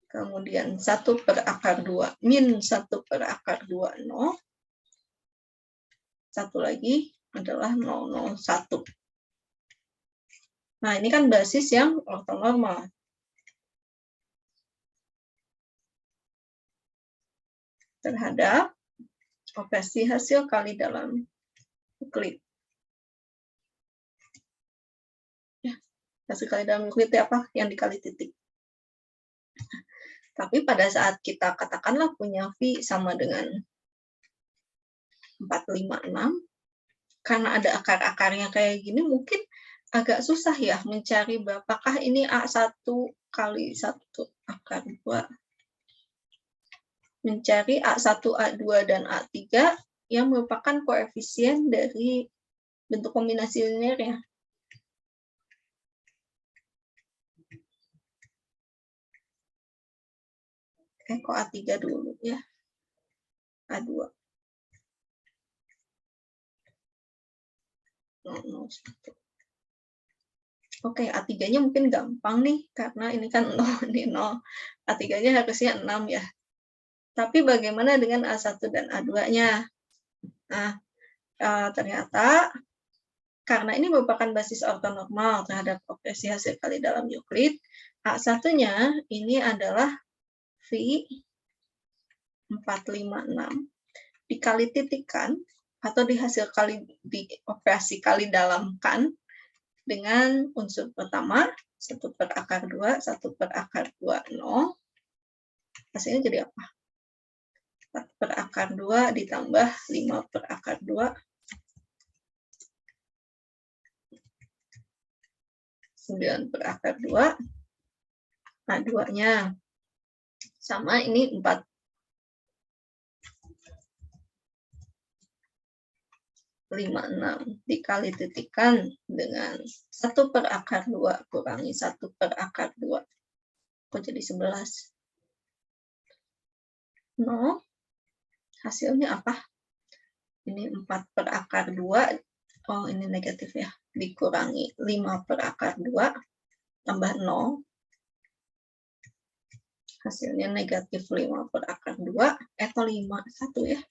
Kemudian 1/2 min 1/2, 0. Satu lagi adalah 0,01. Nah, ini kan basis yang ortonormal. Terhadap operasi hasil kali dalam Euclid. Ya, hasil kali dalam Euclid itu apa? Yang dikali titik. Tapi pada saat kita katakanlah punya V sama dengan 456, karena ada akar-akarnya kayak gini, mungkin agak susah ya mencari berapakah ini A1 kali 1/2. Mencari A1, A2, dan A3 yang merupakan koefisien dari bentuk kombinasi linearnya. Kok A3 dulu ya. A2. 0,01. Oke, A3-nya mungkin gampang nih, karena ini kan 0, ini 0. A3-nya harusnya 6 ya. Tapi bagaimana dengan A1 dan A2-nya? Nah, ternyata karena ini merupakan basis ortonormal terhadap operasi hasil kali dalam Euclid, A1-nya ini adalah V 456 dikali titikan atau dihasil kali di operasi kali dalamkan dengan unsur pertama 1/2, 1/2, 0. Hasilnya jadi apa? 4/2 ditambah 5/2, 9/2, A2-nya sama ini 456 dikali titikan dengan 1/2 kurangi 1/2. Kok jadi 11? 0. Hasilnya apa? Ini 4/2. Oh, ini negatif ya. Dikurangi 5/2 tambah 0. Hasilnya negatif 5/2. Atau 5, 1 ya.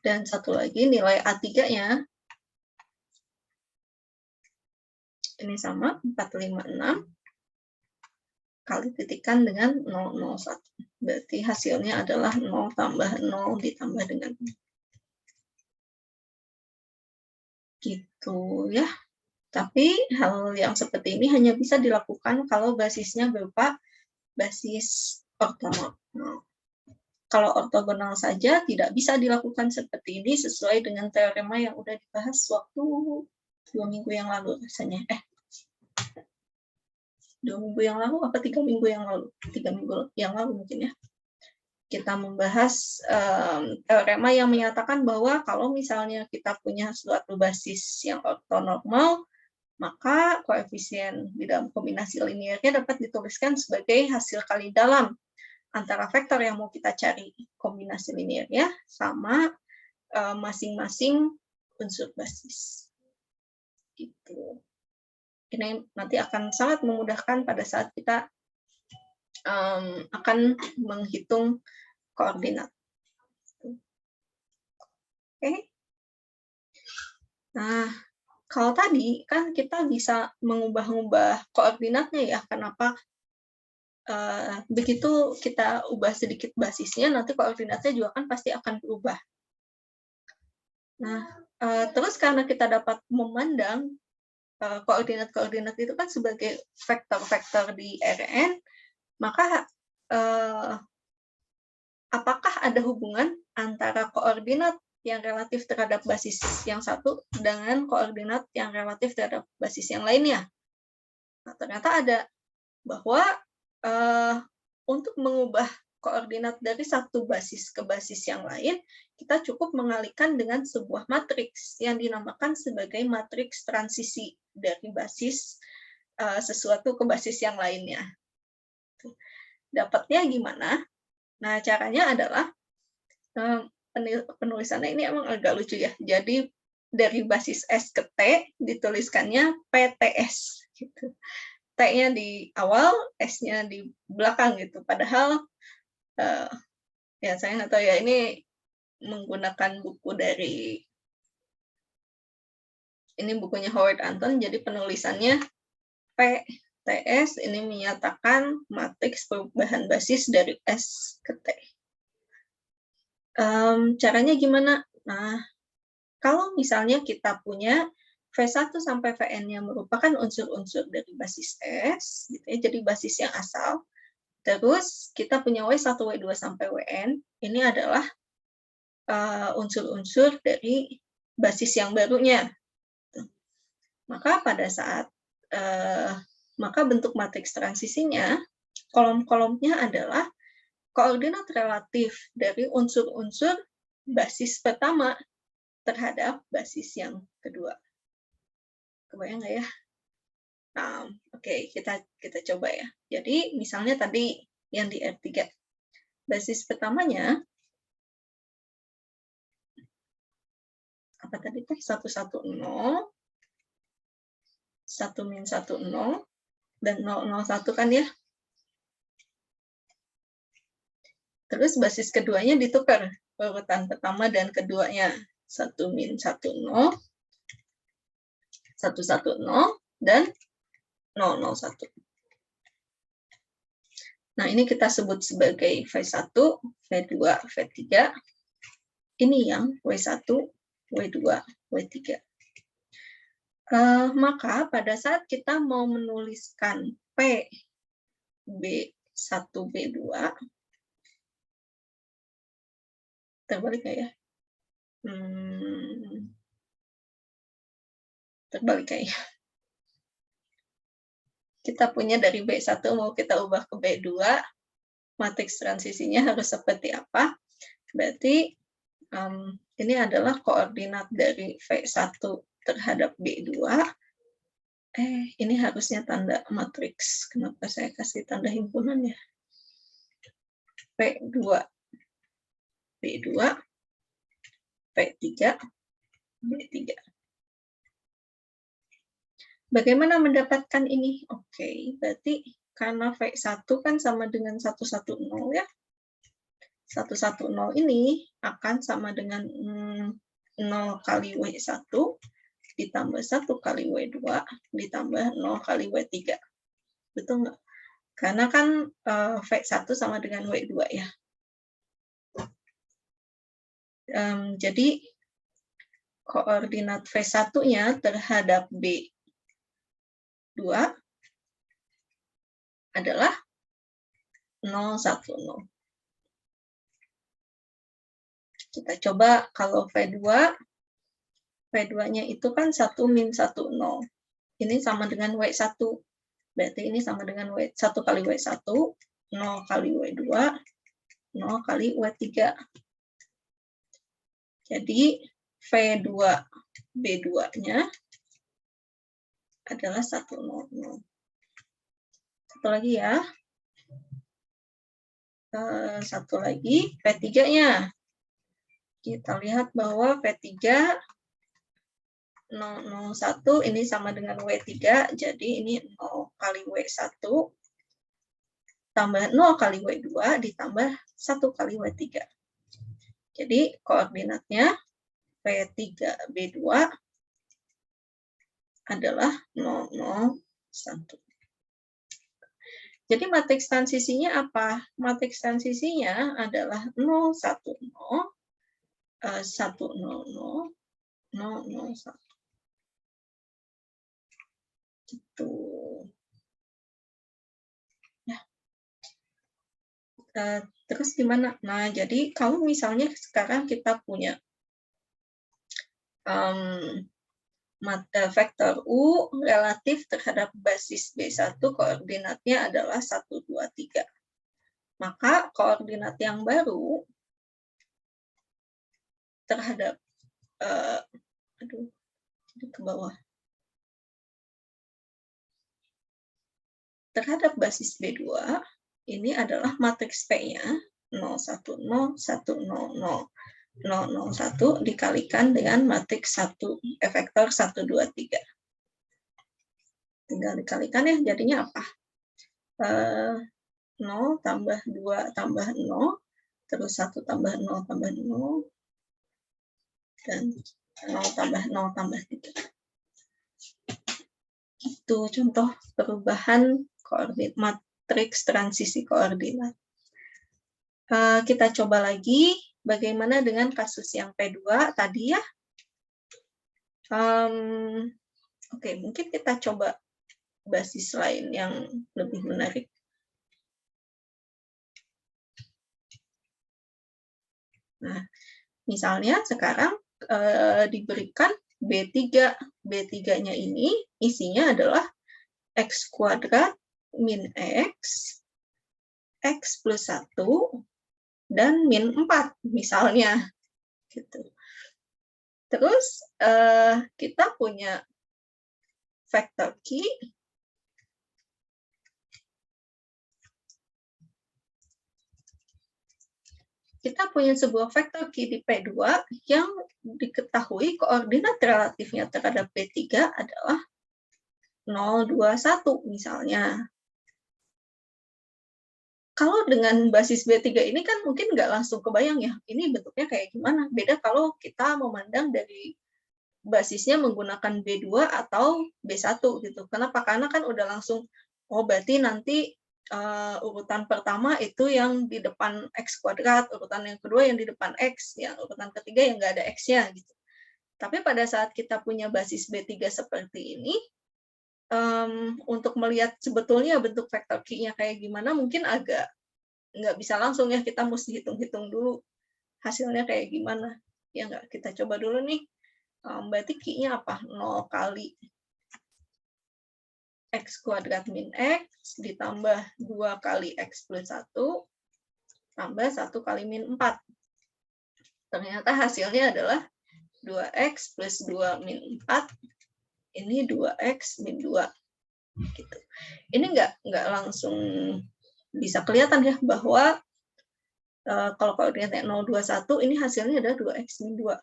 Dan satu lagi nilai A3-nya. Ini sama 456 kali titikan dengan 001. Berarti hasilnya adalah 0 tambah 0 ditambah dengan 0. Gitu ya. Tapi hal yang seperti ini hanya bisa dilakukan kalau basisnya berupa basis ortogonal. Kalau ortogonal saja tidak bisa dilakukan seperti ini sesuai dengan teorema yang udah dibahas waktu 2 minggu yang lalu rasanya. 2 minggu yang lalu apa 3 minggu yang lalu? 3 minggu yang lalu mungkin ya. Kita membahas teorema yang menyatakan bahwa kalau misalnya kita punya suatu basis yang ortonormal, maka koefisien di dalam kombinasi linearnya dapat dituliskan sebagai hasil kali dalam antara vektor yang mau kita cari kombinasi linearnya sama masing-masing unsur basis. Gitu. Ini nanti akan sangat memudahkan pada saat kita akan menghitung koordinat. Oke. Nah, kalau tadi kan kita bisa mengubah-ubah koordinatnya ya. Kenapa? Begitu kita ubah sedikit basisnya, nanti koordinatnya juga kan pasti akan berubah. Nah, terus karena kita dapat memandang koordinat-koordinat itu kan sebagai vektor-vektor di Rn, maka apakah ada hubungan antara koordinat yang relatif terhadap basis yang satu dengan koordinat yang relatif terhadap basis yang lainnya? Nah, ternyata ada, bahwa untuk mengubah koordinat dari satu basis ke basis yang lain, kita cukup mengalihkan dengan sebuah matriks yang dinamakan sebagai matriks transisi dari basis sesuatu ke basis yang lainnya. Dapatnya gimana? Nah, caranya adalah penulisannya ini emang agak lucu ya. Jadi dari basis S ke T dituliskannya PTS gitu. T-nya di awal, S-nya di belakang gitu. Padahal ya saya nggak tahu ya, ini menggunakan buku dari ini bukunya Howard Anton, jadi penulisannya PTS ini menyatakan matriks perubahan basis dari S ke T. Caranya gimana? Nah, kalau misalnya kita punya V1 sampai Vn yang merupakan unsur-unsur dari basis S, gitu ya, jadi basis yang asal. Terus kita punya W1, W2 sampai Wn, ini adalah unsur-unsur dari basis yang barunya. Maka pada saat maka bentuk matriks transisinya, kolom-kolomnya adalah koordinat relatif dari unsur-unsur basis pertama terhadap basis yang kedua. Kebayang nggak ya? Nah, oke, kita coba ya. Jadi misalnya tadi yang di R3, basis pertamanya apa tadi teh? 110, 1-10, dan 001 kan ya. Terus basis keduanya ditukar urutan pertama dan keduanya, 1-10, 110, dan 001. Nah, ini kita sebut sebagai V1, V2, V3. Ini yang W1, W2, W3. Maka pada saat kita mau menuliskan P, B1, B2, terbalik nggak ya? Terbalik kayaknya. Kita punya dari B1 mau kita ubah ke B2, matriks transisinya harus seperti apa? Berarti ini adalah koordinat dari V1 terhadap B2. Ini harusnya tanda matriks. Kenapa saya kasih tanda himpunan ya? P2, B2, P3, B3. Bagaimana mendapatkan ini? Oke, berarti karena V1 kan sama dengan 110 ya. 110 ini akan sama dengan 0 kali W1 ditambah 1 kali W2 ditambah 0 kali W3. Betul nggak? Karena kan V1 sama dengan W2 ya. Jadi koordinat V1-nya terhadap B2 adalah 010. Kita coba kalau V2-nya itu kan 1-10. Ini sama dengan W1. Berarti ini sama dengan 1 kali W1, 0 kali W2, 0 kali W3. Jadi V2 B2-nya adalah 100. Satu lagi ya. Satu lagi V3-nya. Kita lihat bahwa V3 001 ini sama dengan W3, jadi ini 0 kali W1 tambah 0 kali W2 ditambah 1 kali W3. Jadi koordinatnya V3B2 adalah 001. Jadi matriks transisinya apa? Matriks transisinya adalah 010, 100, 001. Gitu. Ya. Terus gimana? Nah, jadi kalau misalnya sekarang kita punya vektor U relatif terhadap basis B1 koordinatnya adalah 1, 2, 3. Maka koordinat yang baru terhadap ke bawah. terhadap basis B2, ini adalah matriks P-nya 0, 1, 0, 1, 0, 0, 0, 0, 1 dikalikan dengan matriks 1, vektor 1, 2, 3. Tinggal dikalikan ya, jadinya apa? 0 tambah 2 tambah 0, terus 1 tambah 0 tambah 0, dan 0 tambah 0 tambah 3. Itu contoh perubahan koordinat matriks transisi koordinat. Kita coba lagi bagaimana dengan kasus yang P2 tadi ya. Oke, mungkin kita coba basis lain yang lebih menarik. Nah, misalnya sekarang diberikan B3. B3-nya ini isinya adalah X kuadrat min X, X plus 1, dan min 4 misalnya. Gitu. Terus kita punya vector key sebuah vector key di P2 yang diketahui koordinat relatifnya terhadap P3 adalah 0, 2, 1 misalnya. Kalau dengan basis B3 ini kan mungkin nggak langsung kebayang ya, ini bentuknya kayak gimana. Beda kalau kita memandang dari basisnya menggunakan B2 atau B1 gitu. Kenapa? Karena kan udah langsung, oh berarti nanti urutan pertama itu yang di depan X kuadrat, urutan yang kedua yang di depan X, yang urutan ketiga yang nggak ada X-nya gitu. Tapi pada saat kita punya basis B3 seperti ini, untuk melihat sebetulnya bentuk vektor key-nya kayak gimana, mungkin agak nggak bisa langsung ya, kita mesti hitung-hitung dulu hasilnya kayak gimana. Ya nggak, kita coba dulu nih. Berarti key-nya apa? 0 kali X kuadrat min X ditambah 2 kali X plus 1 tambah 1 kali min 4. Ternyata hasilnya adalah 2X plus 2 min 4. Ini 2X min 2. Gitu. Ini nggak langsung bisa kelihatan ya bahwa kalau koordinatnya 0, 2, 1, ini hasilnya adalah 2X min 2.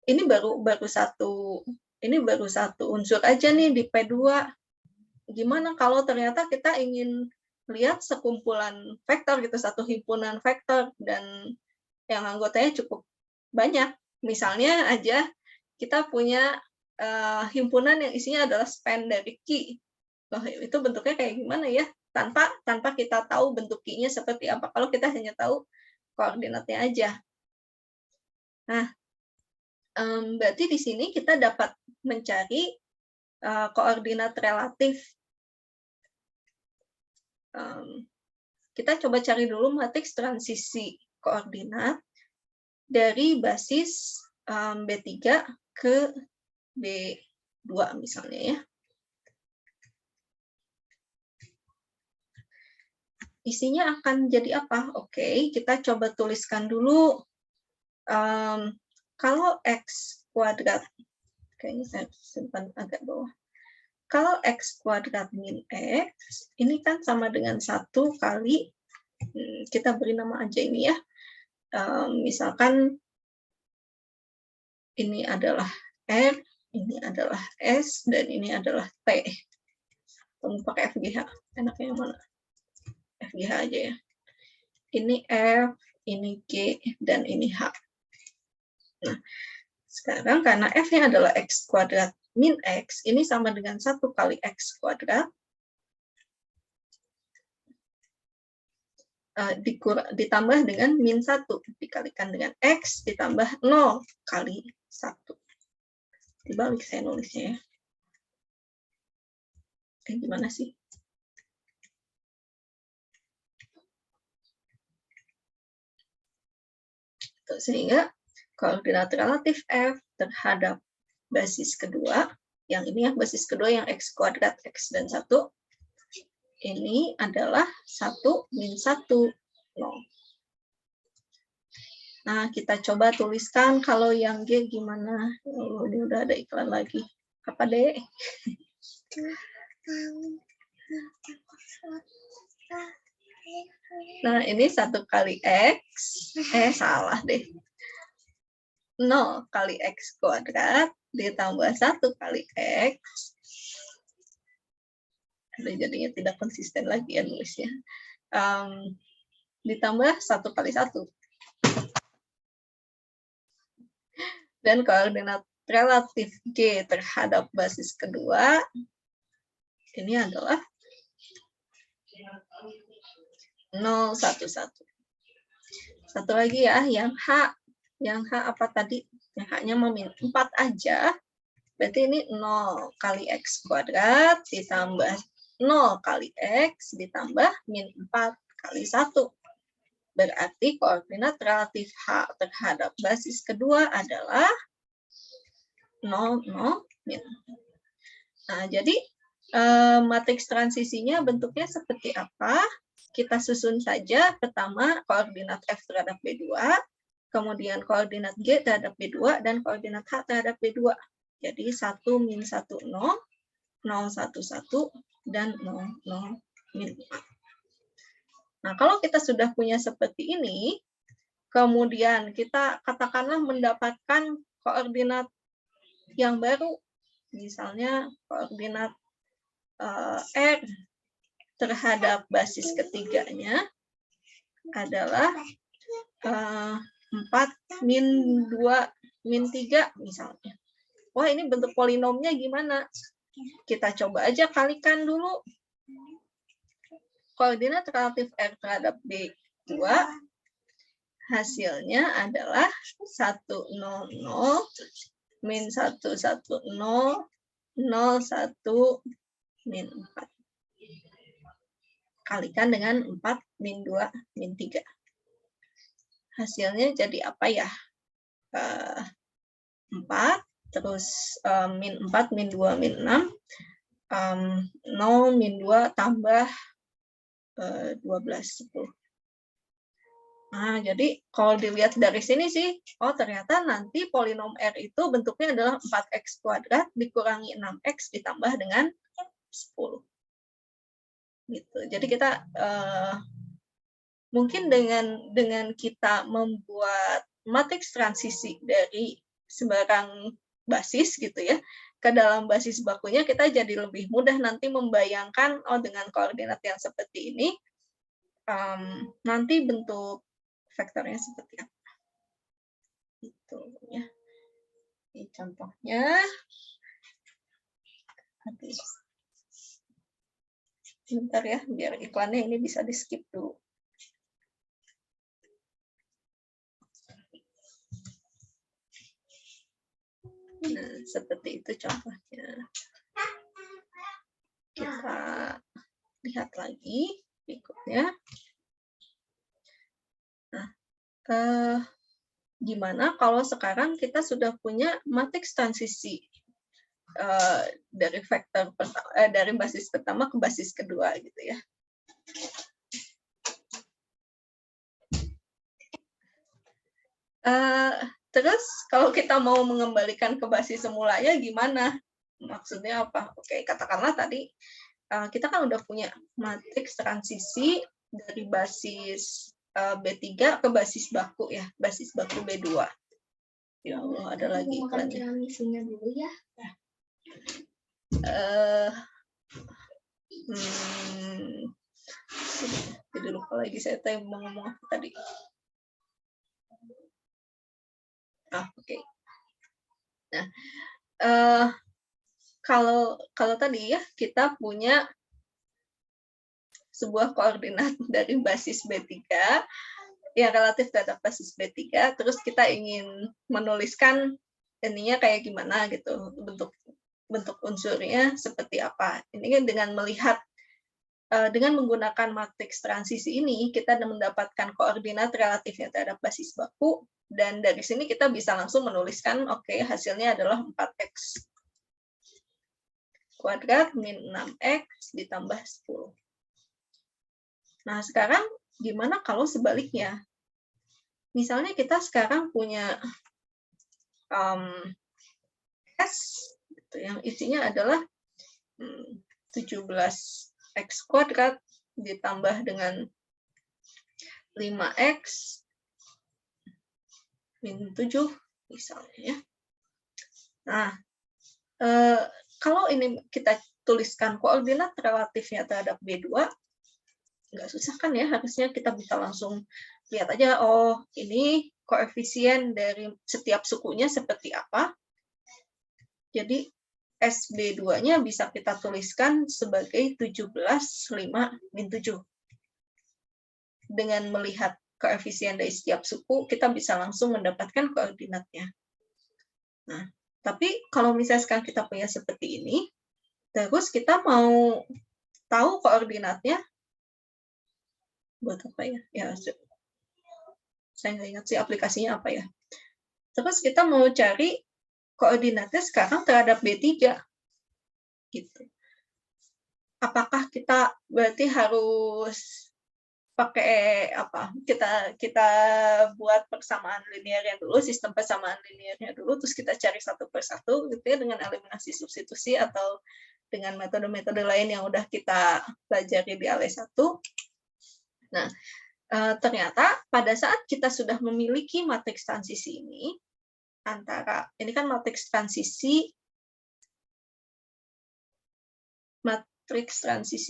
Ini baru satu unsur aja nih di P2. Gimana kalau ternyata kita ingin lihat sekumpulan vektor gitu, satu himpunan vektor dan yang anggotanya cukup banyak. Misalnya aja kita punya himpunan yang isinya adalah span dari key. Loh, itu bentuknya kayak gimana ya? Tanpa kita tahu bentuk key-nya seperti apa. Kalau kita hanya tahu koordinatnya aja. Nah, berarti di sini kita dapat mencari koordinat relatif. Kita coba cari dulu matriks transisi koordinat dari basis B3 ke B2 misalnya ya. Isinya akan jadi apa? Oke, kita coba tuliskan dulu. Kalau X kuadrat, kayaknya saya simpan agak bawah. Kalau X kuadrat min X, ini kan sama dengan 1 kali, kita beri nama aja ini ya. Misalkan ini adalah R, ini adalah S, dan ini adalah T. Tunggu pakai FGH, enaknya yang mana? FGH aja ya. Ini F, ini G, dan ini H. Nah, sekarang karena F-nya adalah X kuadrat min X, ini sama dengan 1 kali X kuadrat, ditambah dengan min 1, dikalikan dengan X, ditambah 0 kali 1. Dibalik saya nulisnya ya. Gimana sih? Sehingga koordinat relatif F terhadap basis kedua, yang ini ya, basis kedua yang X kuadrat, X dan 1, ini adalah 1 min 1, 0. Nah, kita coba tuliskan kalau yang G gimana. Oh, ini udah ada iklan lagi. Apa deh? Nah, ini 1 kali X. Salah deh. 0 kali X kuadrat ditambah 1 kali X. Jadinya tidak konsisten lagi ya nulisnya. Ditambah 1 kali 1. Dan koordinat relatif G terhadap basis kedua ini adalah 0, 1, 1. Satu lagi ya, yang H. Yang H apa tadi? Yang H-nya mau min 4 aja. Berarti ini 0 kali X kuadrat ditambah 0 kali X ditambah min 4 kali 1. Berarti koordinat relatif H terhadap basis kedua adalah 0, 0, min. Nah, jadi matriks transisinya bentuknya seperti apa? Kita susun saja. Pertama, koordinat F terhadap B2, kemudian koordinat G terhadap B2, dan koordinat H terhadap B2. Jadi 1, min 1, 0, 0, 1, 1, dan 0, 0, min 4. Nah, kalau kita sudah punya seperti ini, kemudian kita katakanlah mendapatkan koordinat yang baru, misalnya koordinat R terhadap basis ketiganya adalah 4, min 2, min 3 misalnya. Wah, ini bentuk polinomnya gimana? Kita coba aja kalikan dulu. Koordinat relatif R terhadap B2 hasilnya adalah 1, 0, 0, min 1, 1, 0, 0, 1, min 4. Kalikan dengan 4, min 2, min 3. Hasilnya jadi apa ya? 4, terus min 4, min 2, min 6. 0, min 2, tambah 12, 10. Nah, jadi kalau dilihat dari sini sih, oh ternyata nanti polinom R itu bentuknya adalah 4X kuadrat dikurangi 6X ditambah dengan 10. Gitu. Jadi kita mungkin dengan kita membuat matriks transisi dari sembarang basis gitu ya ke dalam basis bakunya, kita jadi lebih mudah nanti membayangkan, oh dengan koordinat yang seperti ini nanti bentuk vektornya seperti apa. Gitu ya. Ini contohnya. Bentar ya, biar iklannya ini bisa di-skip dulu. Nah, seperti itu contohnya. Kita lihat lagi berikutnya. Nah, gimana kalau sekarang kita sudah punya matriks transisi dari vektor dari basis pertama ke basis kedua gitu ya. Terus kalau kita mau mengembalikan ke basis semulanya gimana? Maksudnya apa? Oke, katakanlah tadi kita kan udah punya matriks transisi dari basis B3 ke basis baku ya, basis baku B2. Ya Allah, ada lagi iklannya. Isinya dulu ya. Jadi lupa lagi saya mau ngomong apa tadi. Oke. Nah, kalau tadi ya kita punya sebuah koordinat dari basis B3 yang relatif terhadap basis B3, terus kita ingin menuliskan ininya kayak gimana gitu, bentuk unsurnya seperti apa. Ini kan dengan melihat dengan menggunakan matriks transisi ini kita mendapatkan koordinat relatifnya terhadap basis baku, dan dari sini kita bisa langsung menuliskan oke, hasilnya adalah 4X kuadrat min 6X ditambah 10. Nah, sekarang gimana kalau sebaliknya? Misalnya kita sekarang punya S Gitu. Yang isinya adalah 17x kuadrat ditambah dengan 5x min 7 misalnya ya. Nah, kalau ini kita tuliskan koordinat relatifnya terhadap B2, nggak susah kan ya, harusnya kita bisa langsung lihat aja, oh ini koefisien dari setiap sukunya seperti apa. Jadi SB2-nya bisa kita tuliskan sebagai 17, 5, min 7. Dengan melihat koefisien dari setiap suku, kita bisa langsung mendapatkan koordinatnya. Nah, tapi kalau misalnya sekarang kita punya seperti ini, terus kita mau tahu koordinatnya, buat apa ya? Ya, saya nggak ingat sih aplikasinya apa ya. Terus kita mau cari koordinatnya sekarang terhadap B3. Gitu. Apakah kita berarti harus pakai apa? Kita buat persamaan linearnya dulu, sistem persamaan linearnya dulu, terus kita cari satu persatu gitu ya dengan eliminasi substitusi atau dengan metode-metode lain yang udah kita pelajari di ALE 1. Nah, ternyata pada saat kita sudah memiliki matriks transisi ini, ini kan matriks transisi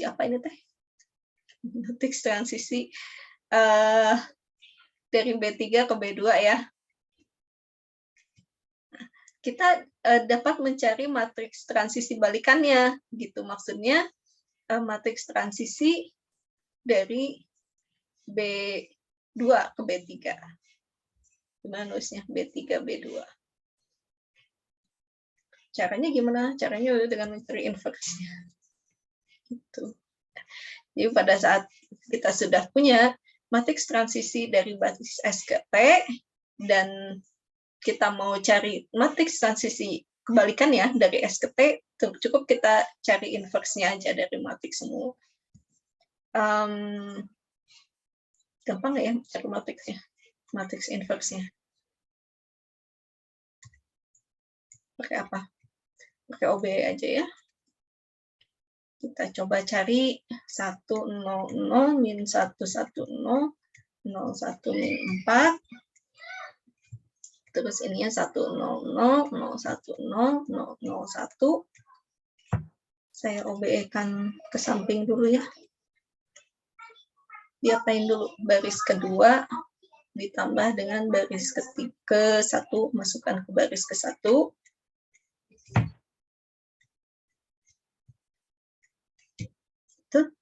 apa ini teh? Matriks transisi dari B3 ke B2 ya. Kita dapat mencari matriks transisi balikannya, gitu. Maksudnya matriks transisi dari B2 ke B3. Gimana nulisnya? B3, B2. Caranya gimana? Caranya dengan mencari inverse-nya. Gitu. Jadi pada saat kita sudah punya matriks transisi dari basis S ke T, dan kita mau cari matriks transisi kebalikannya dari S ke T, cukup kita cari inverse-nya aja dari matriks semua. Gampang nggak ya cari matriksnya? Matriks inverse-nya. Pakai apa? Pakai OB aja ya. Kita coba cari 100 min 110 01 min 4. Terus ininya 100 010 001. Saya OBE-kan ke samping dulu ya. Diapain dulu? Baris kedua ditambah dengan baris ketiga, satu masukkan ke baris ke 1.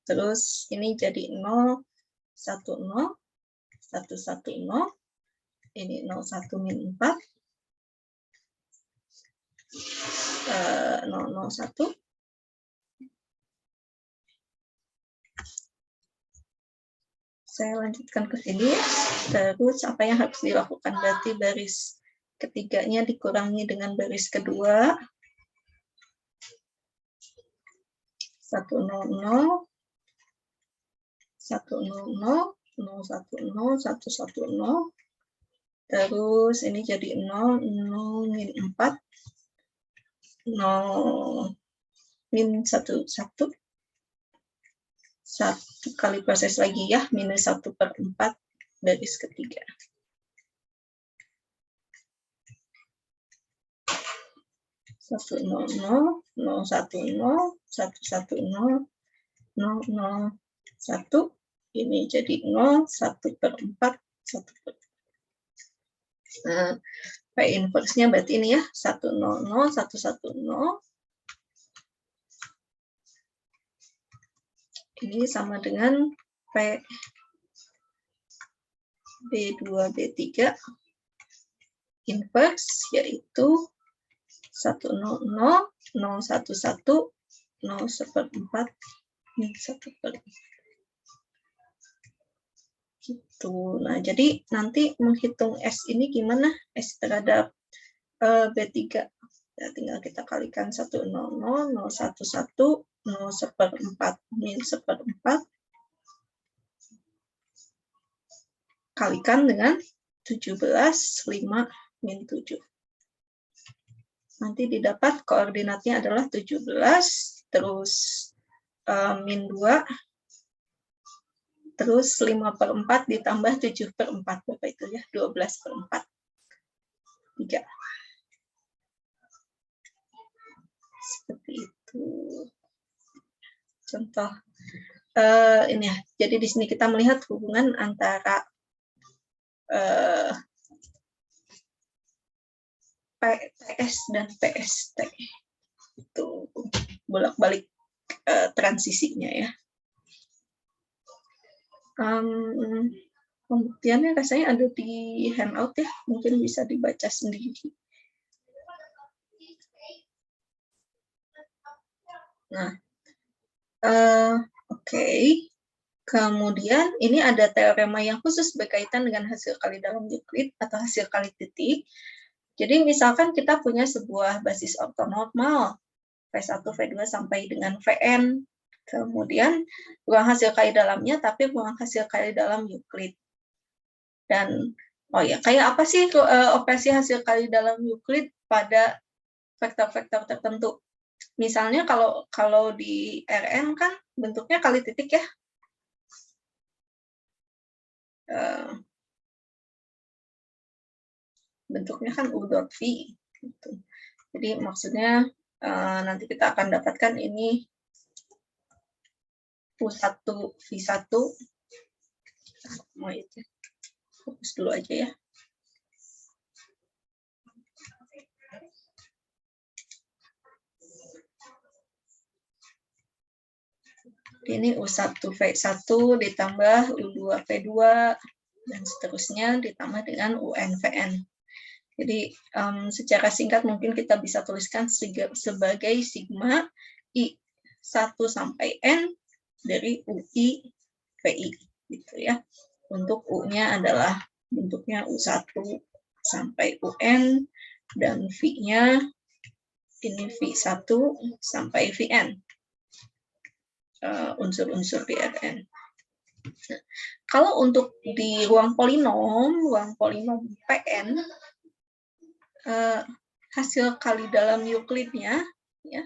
Terus ini jadi 0, 1, 0, 1, 1, 0. Ini 0, 1, min 4. 0, 0, 1. Saya lanjutkan ke sini. Terus apa yang harus dilakukan? Berarti baris ketiganya dikurangi dengan baris kedua. 100 100 010 110 110. Terus ini jadi 0 0 min 4 0 min 1 1. 1 kali proses lagi ya, minus 1/4 baris ketiga. Satu 0 0 0 1 0 1 1 0 0 0 1. Ini jadi 0 1/4 1/4. Nah, P inverse-nya berarti ini ya 1 0 0 1 1 0. Ini sama dengan P B2 B3 inverse, yaitu 1 0 0 0 1 1 0 1/4 min 1/4. Gitu. Nah, jadi nanti menghitung S ini gimana? S terhadap B3. Ya, tinggal kita kalikan 1 0 0 0 1 1 0 1/4 min 1/4 kalikan dengan 17 5 min 7. nanti didapat koordinatnya adalah 17, terus min 2, terus 5/4 ditambah 7/4, Bapak itu ya, 12/4. 3. Seperti itu. Contoh ini ya. Jadi di sini kita melihat hubungan antara PS dan PST. Itu bolak-balik transisinya ya. Pembuktiannya rasanya ada di handout ya, mungkin bisa dibaca sendiri. Nah, oke. Kemudian ini ada teorema yang khusus berkaitan dengan hasil kali dalam Euclid atau hasil kali titik. Jadi misalkan kita punya sebuah basis ortonormal V1, V2 sampai dengan Vn. Kemudian ruang hasil kali dalamnya tapi ruang hasil kali dalam Euclid. Dan oh ya, kayak apa sih operasi hasil kali dalam Euclid pada vektor-vektor tertentu? Misalnya kalau di Rn kan bentuknya kali titik ya. Bentuknya kan U dot V. Gitu. Jadi maksudnya nanti kita akan dapatkan ini U1 V1. Mau itu fokus dulu aja ya. Ini U1 V1 ditambah U2 V2 dan seterusnya ditambah dengan UN Vn. Jadi secara singkat mungkin kita bisa tuliskan sebagai sigma I1 sampai N dari UI VI gitu ya. Untuk U-nya adalah bentuknya U1 sampai UN dan V-nya ini V1 sampai Vn. Unsur-unsur di Rn. Nah, kalau untuk di ruang polinom Pn, hasil kali dalam Euclidnya, ya,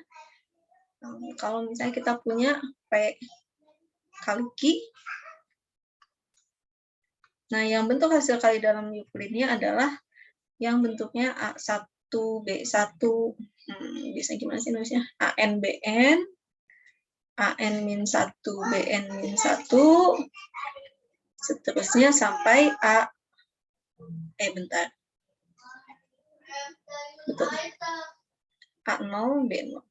kalau misalnya kita punya P kali Q, nah yang bentuk hasil kali dalam Euclidnya adalah yang bentuknya A1, B1, bisa gimana sih nulisnya? AN, BN, AN-1, BN-1, seterusnya sampai bentar. Betul. A0, B0.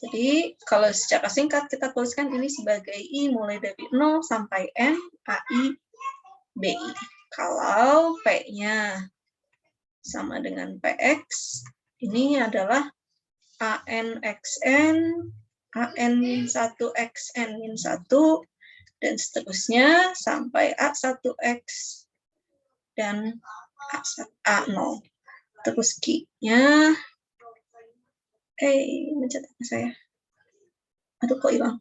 Jadi, kalau secara singkat kita tuliskan ini sebagai I mulai dari 0 sampai N, AI, BI. Kalau P-nya sama dengan PX, ini adalah ANXN, AN1XN-1, dan seterusnya sampai A1X dan A0. Terus Q-nya, mencetak saya. Aduh, kok hilang?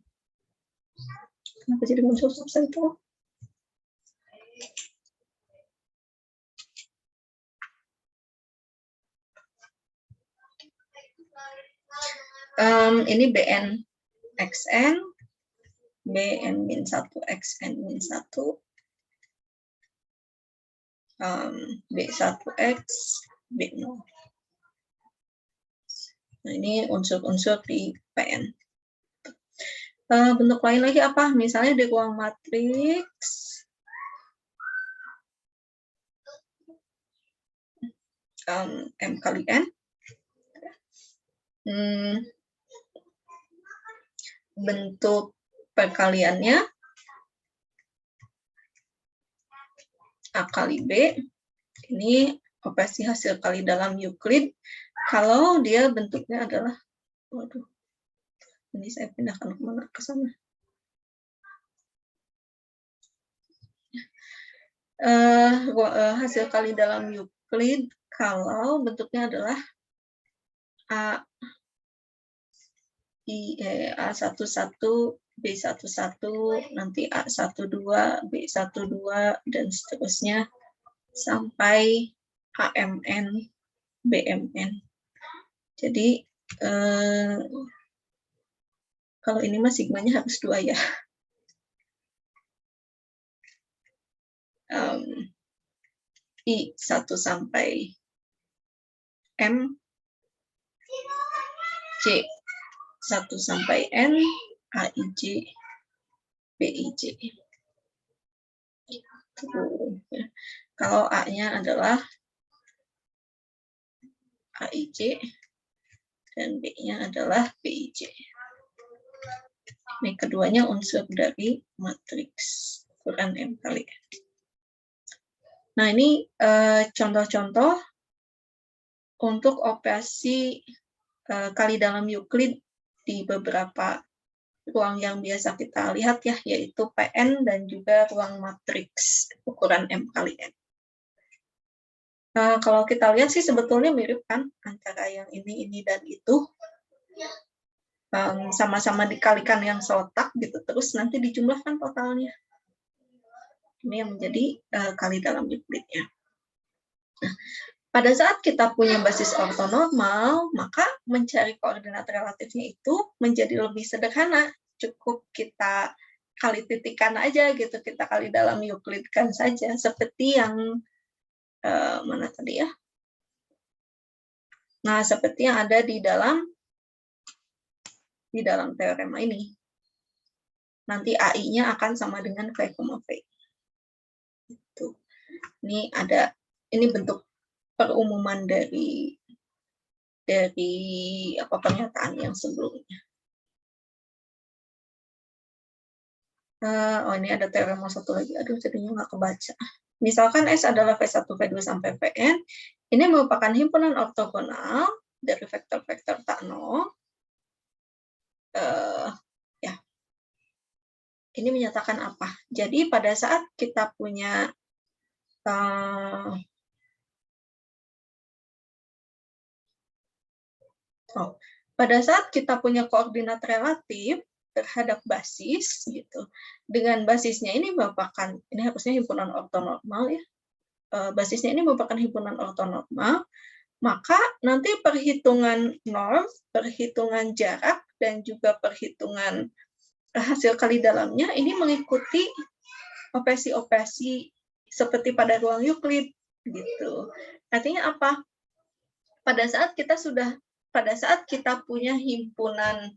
Kenapa jadi muncul subset itu? Ini BN-XN, BN-1XN-1, B1X, B0. Nah, ini unsur-unsur di PN. Bentuk lain lagi apa? Misalnya di ruang matriks, M kali N. Bentuk perkaliannya A kali B. Ini operasi hasil kali dalam Euclid. Kalau dia bentuknya adalah, waduh, ini saya pindahkan kemana ke sana. Hasil kali dalam Euclid kalau bentuknya adalah A11, B11, nanti A12, B12, dan seterusnya sampai AMN, BMN. Jadi kalau ini mah sigmanya harus 2 ya. I 1 sampai M, C 1 sampai N, AIJ, BIJ. Kalau A-nya adalah AIJ dan B-nya adalah BIJ. Ini keduanya unsur dari matriks ukuran M kali N. Nah, ini contoh-contoh untuk operasi kali dalam Euclid di beberapa ruang yang biasa kita lihat ya, yaitu PN dan juga ruang matriks ukuran M kali N. Kalau kita lihat sih sebetulnya mirip kan antara yang ini, dan itu. Sama-sama dikalikan yang seletak gitu, terus nanti dijumlahkan totalnya. Ini yang menjadi kali dalam Euclidnya. Nah, pada saat kita punya basis ortonormal, maka mencari koordinat relatifnya itu menjadi lebih sederhana. Cukup kita kali titikan aja gitu, kita kali dalam Euclid kan saja, seperti yang mana tadi ya? Nah, seperti yang ada di dalam teorema ini. Nanti AI-nya akan sama dengan V, V. Itu. Ini bentuk perumuman dari pernyataan yang sebelumnya. Ini ada teorema satu lagi. Aduh, jadinya nggak kebaca. Misalkan S adalah V1, V2 sampai Vn. Ini merupakan himpunan ortogonal dari vektor-vektor tak nol. Ya. Ini menyatakan apa? Jadi pada saat kita punya pada saat kita punya koordinat relatif terhadap basis gitu, dengan basisnya ini merupakan, ini harusnya himpunan ortonormal ya, basisnya ini merupakan himpunan ortonormal, maka nanti perhitungan norm, perhitungan jarak, dan juga perhitungan hasil kali dalamnya ini mengikuti operasi-operasi seperti pada ruang Euclid gitu. Artinya apa? Pada saat kita punya himpunan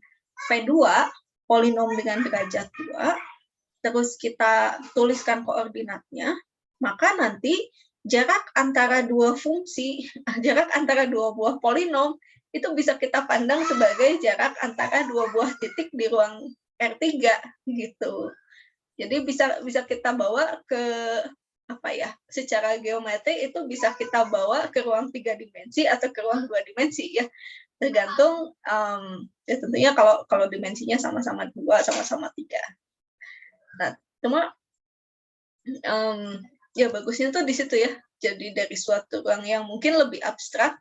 P2 polinom dengan derajat 2, terus kita tuliskan koordinatnya, maka nanti jarak antara dua fungsi, jarak antara dua buah polinom itu bisa kita pandang sebagai jarak antara dua buah titik di ruang R3 gitu. Jadi bisa kita bawa ke secara geometri itu bisa kita bawa ke ruang 3 dimensi atau ke ruang 2 dimensi ya. Tergantung ya tentunya kalau dimensinya sama-sama 2, sama-sama 3. Nah, cuma ya bagusnya tuh di situ ya. Jadi dari suatu ruang yang mungkin lebih abstrak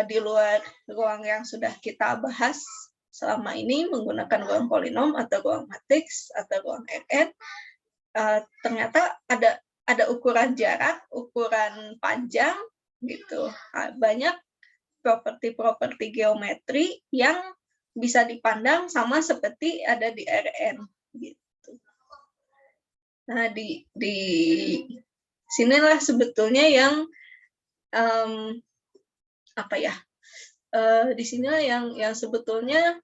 di luar ruang yang sudah kita bahas selama ini menggunakan ruang polinom atau ruang matriks atau ruang Rn, ternyata ada ukuran jarak, ukuran panjang gitu. Banyak properti-properti geometri yang bisa dipandang sama seperti ada di Rn gitu. Nah, di sinilah sebetulnya yang di sinilah yang sebetulnya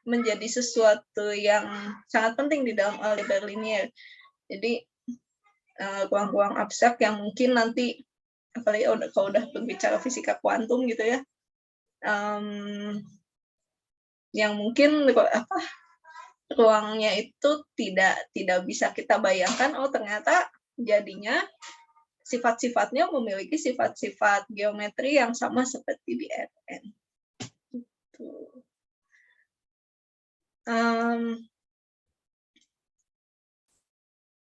menjadi sesuatu yang sangat penting di dalam algebra linear. Jadi ruang-ruang abstrak yang mungkin nanti apalagi kalau udah berbicara fisika kuantum gitu ya, yang mungkin ruangnya itu tidak bisa kita bayangkan, ternyata jadinya sifat-sifatnya memiliki sifat-sifat geometri yang sama seperti di Rn.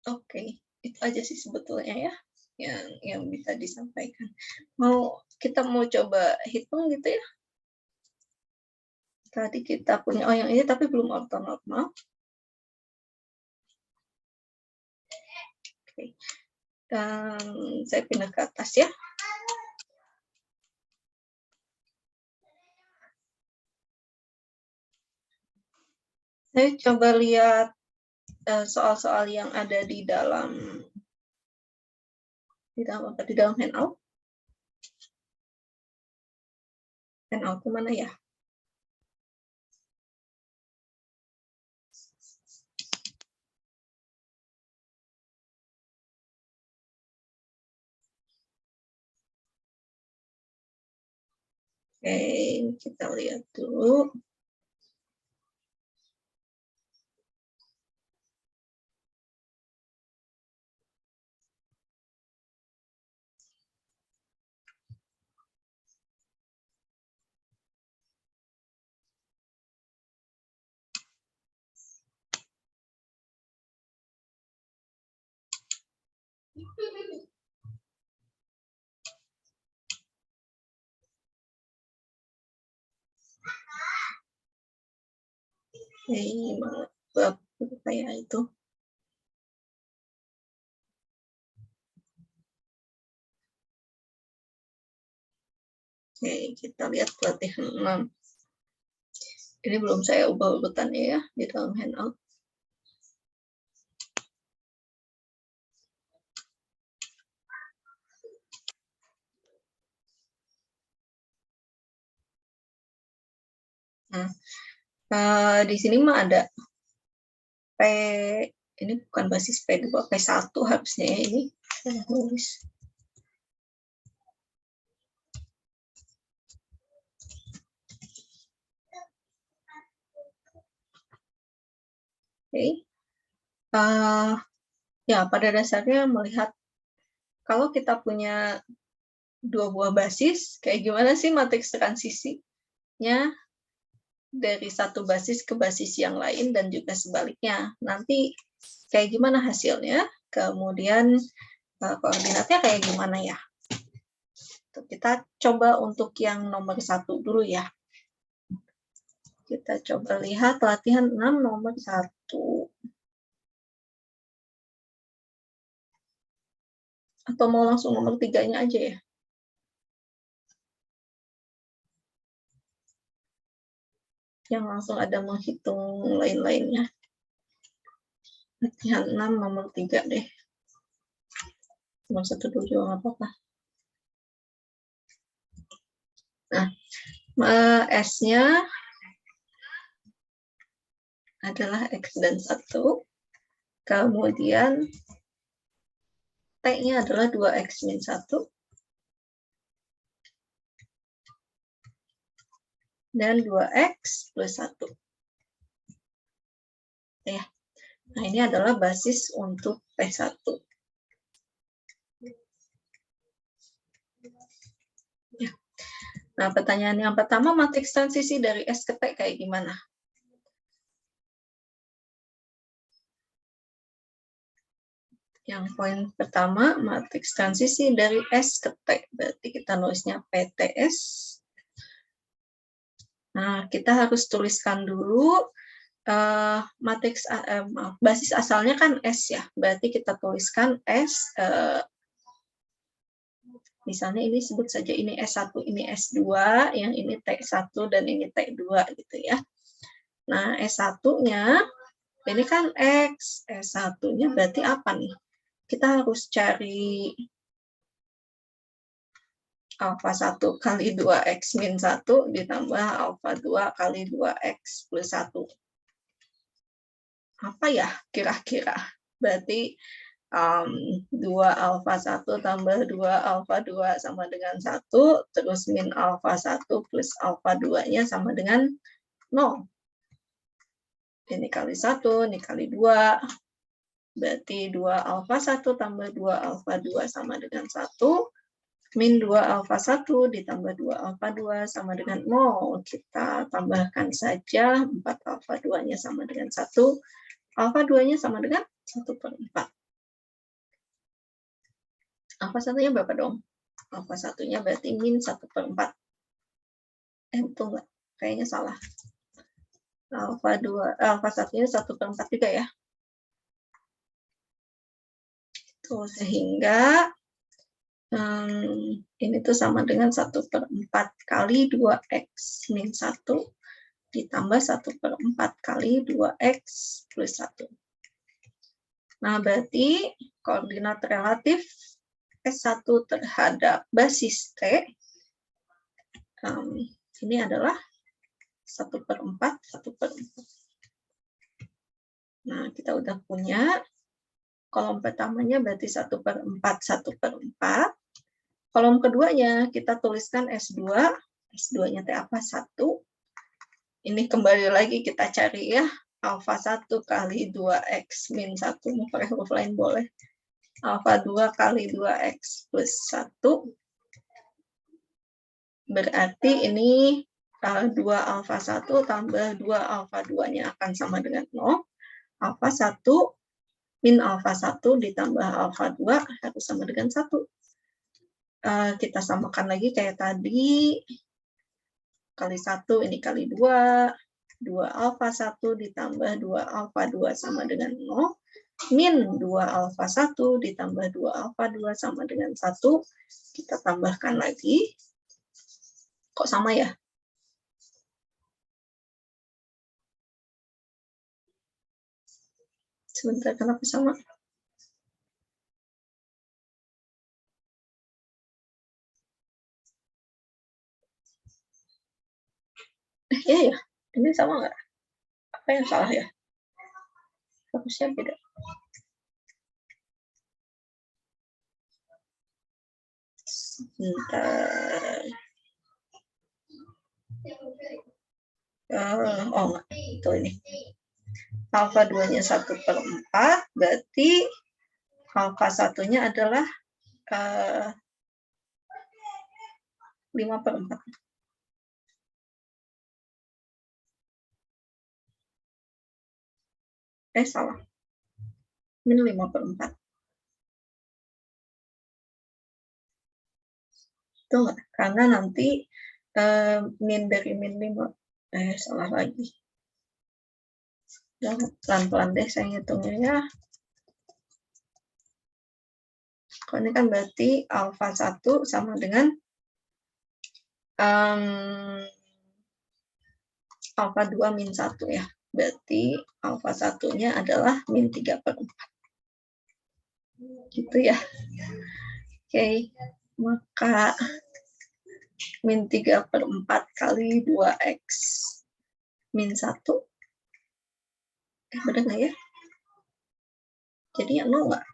Oke, itu aja sih sebetulnya ya yang bisa disampaikan. Kita mau coba hitung gitu ya. Tadi kita punya yang ini tapi belum ortonormal. Oke. Saya pindah ke atas ya. Saya coba lihat soal-soal yang ada di dalam handout. Handout kemana ya? Oke, kita lihat dulu. Bab kayak itu. Oke, kita lihat pelatihan 6. Ini belum saya ubah urutannya ya di dalam handout. Nah, di sini mah ada P, ini bukan basis P2, P1 harusnya ya ini. Saya nulis. Oke. Ya, pada dasarnya melihat kalau kita punya dua buah basis, kayak gimana sih matriks transisinya dari satu basis ke basis yang lain dan juga sebaliknya. Nanti kayak gimana hasilnya, kemudian koordinatnya kayak gimana ya. Kita coba untuk yang nomor 1 dulu ya. Kita coba lihat latihan 6 nomor 1. Atau mau langsung nomor 3-nya aja ya? Yang langsung ada menghitung lain-lainnya. Latihan 6 nomor 3 deh. Nomor 1 dulu juga nggak apa-apa. Nah, S-nya adalah X dan 1. Kemudian T-nya adalah 2X min 1. Dan 2X plus 1. Ya. Nah, ini adalah basis untuk P1. Ya. Nah, pertanyaan yang pertama, matriks transisi dari S ke T kayak gimana? Yang poin pertama, matriks transisi dari S ke T. Berarti kita nulisnya PTS. Nah, kita harus tuliskan dulu matriks basis asalnya kan S ya. Berarti kita tuliskan S, misalnya ini sebut saja ini S1, ini S2, yang ini T1 dan ini T2 gitu ya. Nah, S1-nya ini kan X, S1-nya berarti apa nih? Kita harus cari alfa 1 kali 2X min 1 ditambah alfa 2 kali 2X plus 1. Apa ya kira-kira? Berarti 2 alfa 1 tambah 2 alfa 2 sama dengan 1, terus min alfa 1 plus alfa 2-nya sama dengan 0. Ini kali 1, ini kali 2. Berarti 2 alfa 1 tambah 2 alfa 2 sama dengan 1. Min 2 alfa 1 ditambah 2 alfa 2 sama dengan 0. Kita tambahkan saja 4 alfa 2-nya sama dengan 1. Alfa 2-nya sama dengan 1/4. Alfa 1-nya berapa dong? Alfa 1-nya berarti min 1/4. Itu enggak, kayaknya salah. Alfa 1-nya 1/4 juga ya. Tuh, sehingga ini tuh sama dengan 1/4 kali 2X min 1 ditambah 1/4 kali 2x plus 1. Nah, berarti koordinat relatif S1 terhadap basis T ini adalah 1/4, 1/4. Nah, kita udah punya kolom pertamanya berarti 1/4, 1/4. Kolom keduanya kita tuliskan S2. S2-nya T apa? 1. Ini kembali lagi kita cari ya. Alfa 1 kali 2x min 1. Mau pakai huruf lain boleh. Alfa 2 kali 2x plus 1. Berarti ini 2 alfa 1 tambah 2 alfa 2-nya akan sama dengan 0. Alfa 1 min alfa 1 ditambah alfa 2 harus sama dengan 1. Kita samakan lagi kayak tadi. Kali 1 ini kali 2. 2 alfa 1 ditambah 2 alfa 2 sama dengan 0. Min 2 alfa 1 ditambah 2 alfa 2 sama dengan 1. Kita tambahkan lagi. Kok sama ya? Sebentar, kenapa sama? Iya ya, ini sama nggak? Apa yang salah ya? Fokusnya beda. Sebentar. Oh enggak, itu ini. Alfa 2-nya 1/4, berarti alfa 1-nya adalah 5/4. Salah. Min 5/4. Itu enggak? Karena nanti min dari min 5. Salah lagi. Pelan-pelan deh saya hitungnya ya. Kalau ini kan berarti alfa 1 sama dengan alfa 2 min 1 ya. Berarti alfa 1-nya adalah min 3/4. Gitu ya. Oke, maka min 3/4 kali 2x min 1. Benar nggak ya? Jadi yang 0 nggak?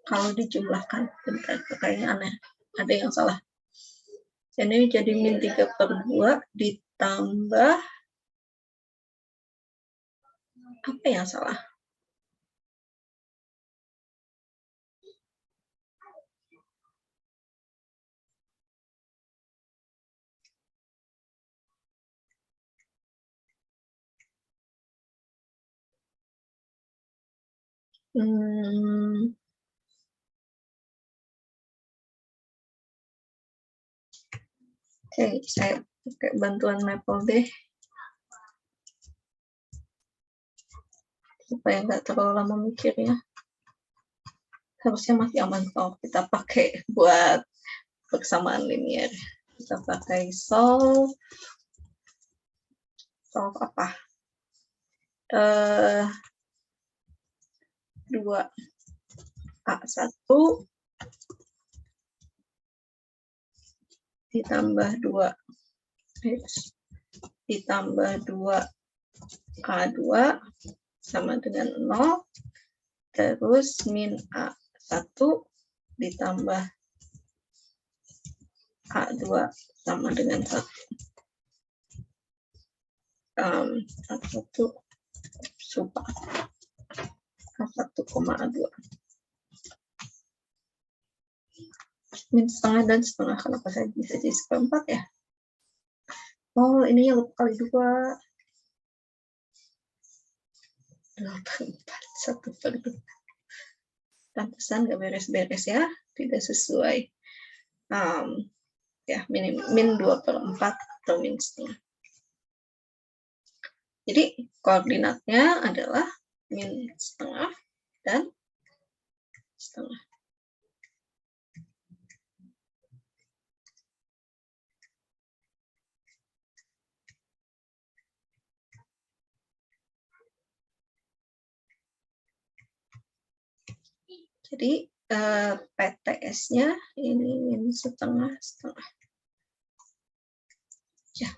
Kalau dijumlahkan, bentar, kayaknya aneh. Ada yang salah. Ini jadi min 3/2 ditambah, apa yang salah? Oke, saya pakai bantuan Maple deh. Supaya nggak terlalu lama mikirnya. Harusnya masih aman kalau kita pakai buat persamaan linear. Kita pakai solve. Solve apa? 2A1 ditambah 2H ditambah 2A2 sama dengan 0. Terus min A1 ditambah A2 sama dengan 1. A1 supa A1,A2. Min setengah dan setengah. Kenapa saya bisa jadi 1/4 ya? Oh, ini yang kali 2. 8/4, 1/2. Pantesan nggak beres-beres ya. Tidak sesuai. Ya, min 2/4 atau min setengah. Jadi, koordinatnya adalah min setengah dan setengah. Jadi PTS-nya ini min setengah. Ya.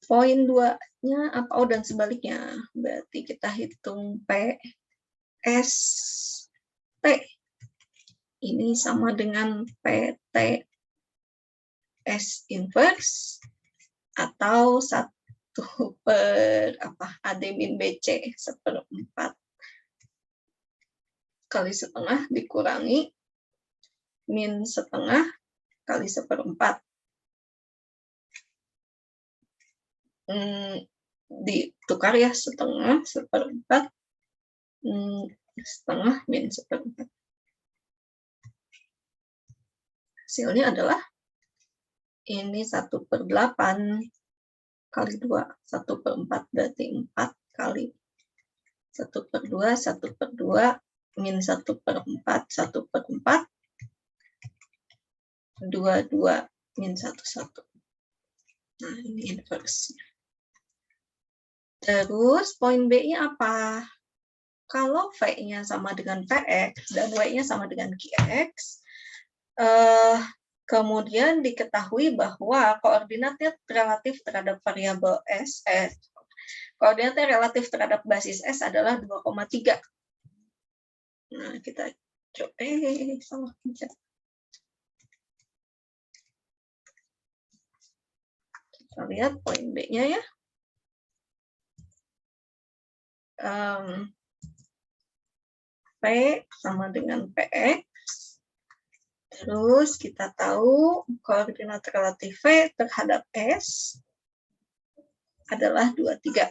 Poin 2-nya apa? Oh, dan sebaliknya. Berarti kita hitung PST. Ini sama dengan PTS inverse atau 1/AD min BC 1/4 kali setengah dikurangi min setengah kali 1/4. Ditukar ya, setengah 1/4 setengah min 1/4. Hasilnya adalah ini 1/8 kali 2, 1/4 berarti 4 kali 1/2, 1/2 min 1/4, 1/4, 22 min 1/1. Nah, ini inverse-nya. Terus poin B-nya apa? Kalau V-nya sama dengan Px dan W-nya sama dengan Qx, kemudian diketahui bahwa koordinatnya relatif terhadap variabel S, koordinatnya relatif terhadap basis S adalah 2,3. Nah, kita coba, salah pencet. Kita lihat poin B-nya ya. P sama dengan PX. Terus kita tahu koordinat relatif V terhadap S adalah 23.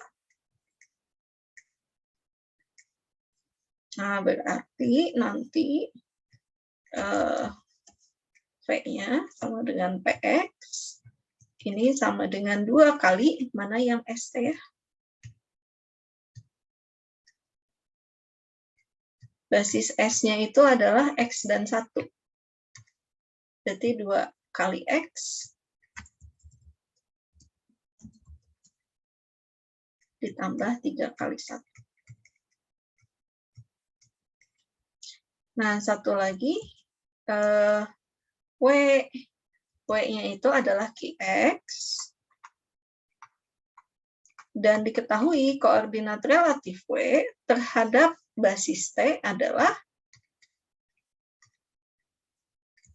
Nah, berarti nanti V-nya sama dengan PX. Ini sama dengan 2 kali, mana yang ST ya? Basis S-nya itu adalah X dan 1. Berarti 2 kali X ditambah 3 kali 1. Nah, satu lagi, W-nya itu adalah Qx. Dan diketahui koordinat relatif W terhadap basis T adalah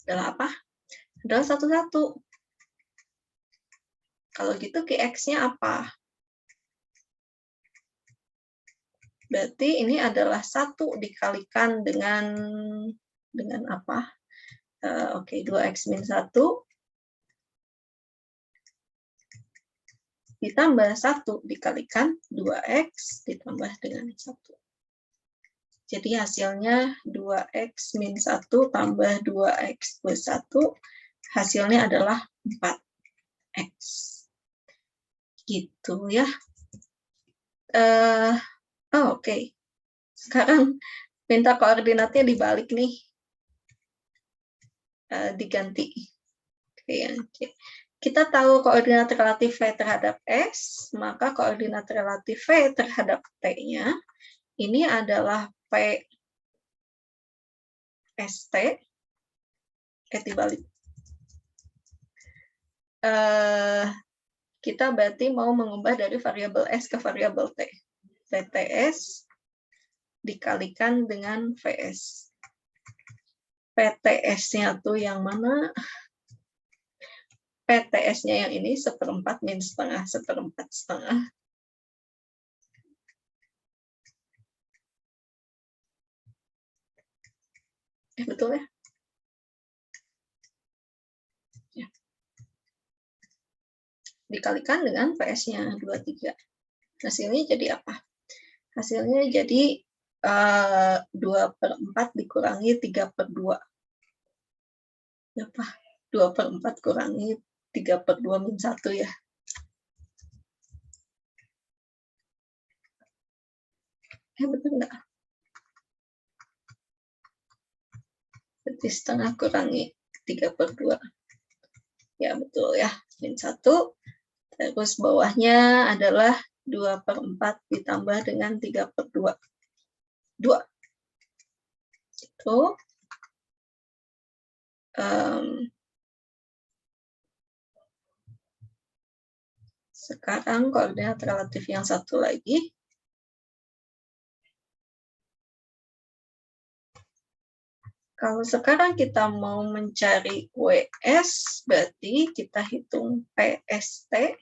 apa? Adalah 1,1. Kalau gitu Qx-nya apa? Berarti ini adalah 1 dikalikan dengan apa? Oke, 2x min 1 ditambah 1 dikalikan 2x ditambah dengan 1. Jadi hasilnya 2x min 1 tambah 2x plus 1, hasilnya adalah 4x. Gitu ya. Oke. Sekarang minta koordinatnya dibalik nih. Diganti. Oke. Kita tahu koordinat relatif V terhadap S, maka koordinat relatif V terhadap T-nya ini adalah P ST, dibalik. Kita berarti mau mengubah dari variabel S ke variabel T. PTS dikalikan dengan VS. PTS-nya tuh yang mana? PTS-nya yang ini 1/4 min setengah, 1/4 setengah. Betul ya? Ya. Dikalikan dengan PS-nya 23. Hasilnya jadi apa? Hasilnya jadi 2/4 dikurangi 3/2. Apa? 2/4 kurangi 3/2 min 1 ya. Betul nggak? Berarti setengah kurangi 3/2. Ya, betul ya. Min 1. Terus bawahnya adalah 2/4 ditambah dengan 3/2. 2. Itu Sekarang koordinat relatif yang satu lagi. Kalau sekarang kita mau mencari WS, berarti kita hitung PST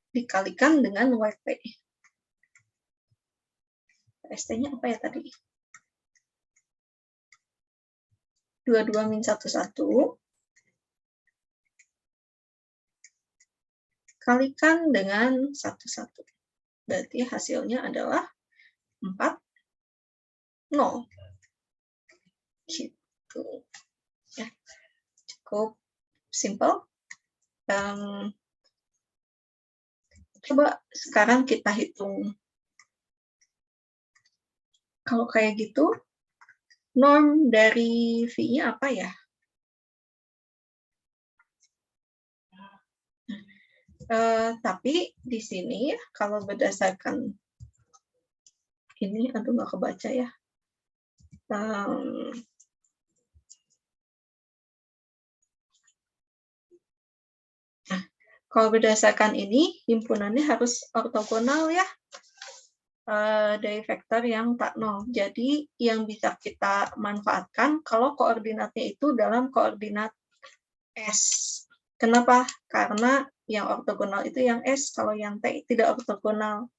dikalikan dengan WP. PST-nya apa ya tadi? 22 min 11 kalikan dengan 11. Berarti hasilnya adalah 40. Gitu. Ya, cukup simple. Coba sekarang kita hitung. Kalau kayak gitu, norm dari V-nya apa ya? Tapi di sini kalau berdasarkan ini, aduh nggak kebaca ya. Kalau berdasarkan ini, himpunannya harus ortogonal ya, dari vektor yang tak nol. Jadi yang bisa kita manfaatkan kalau koordinatnya itu dalam koordinat S. Kenapa? Karena yang ortogonal itu yang S, kalau yang T tidak ortogonal.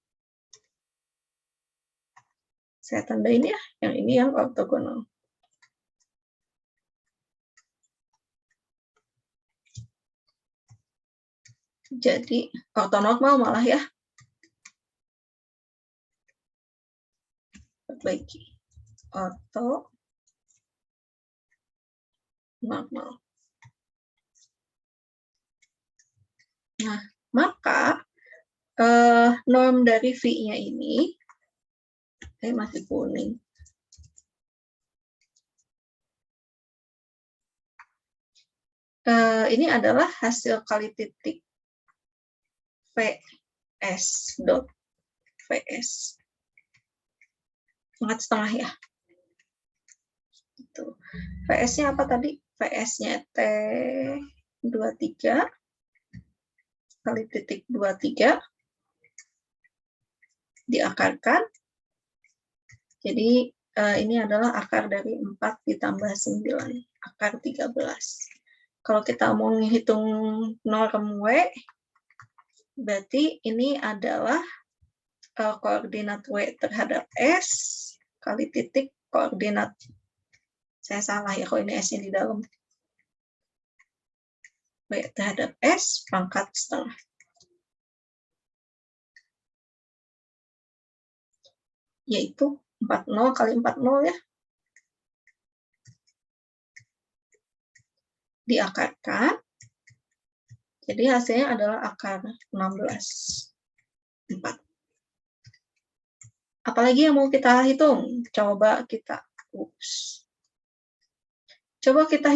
Saya tandain ya, yang ini yang ortogonal. Jadi ortonormal malah ya. Perbaiki. Ortonormal. Nah, maka norm dari V-nya ini, masih kuning. Ini adalah hasil kali titik VS dot VS. Setengah ya. Itu. VS-nya apa tadi? VS-nya T23 kali titik 23 diakarkan. Jadi ini adalah akar dari 4 ditambah 9, akar 13. Kalau kita mau menghitung norm W, berarti ini adalah koordinat W terhadap S kali titik koordinat. Saya salah ya kalau ini S-nya di dalam. W terhadap S pangkat setengah. Yaitu 40 kali 40 ya. Diakarkan. Jadi hasilnya adalah akar 16. 4. Apalagi yang mau kita hitung? Coba kita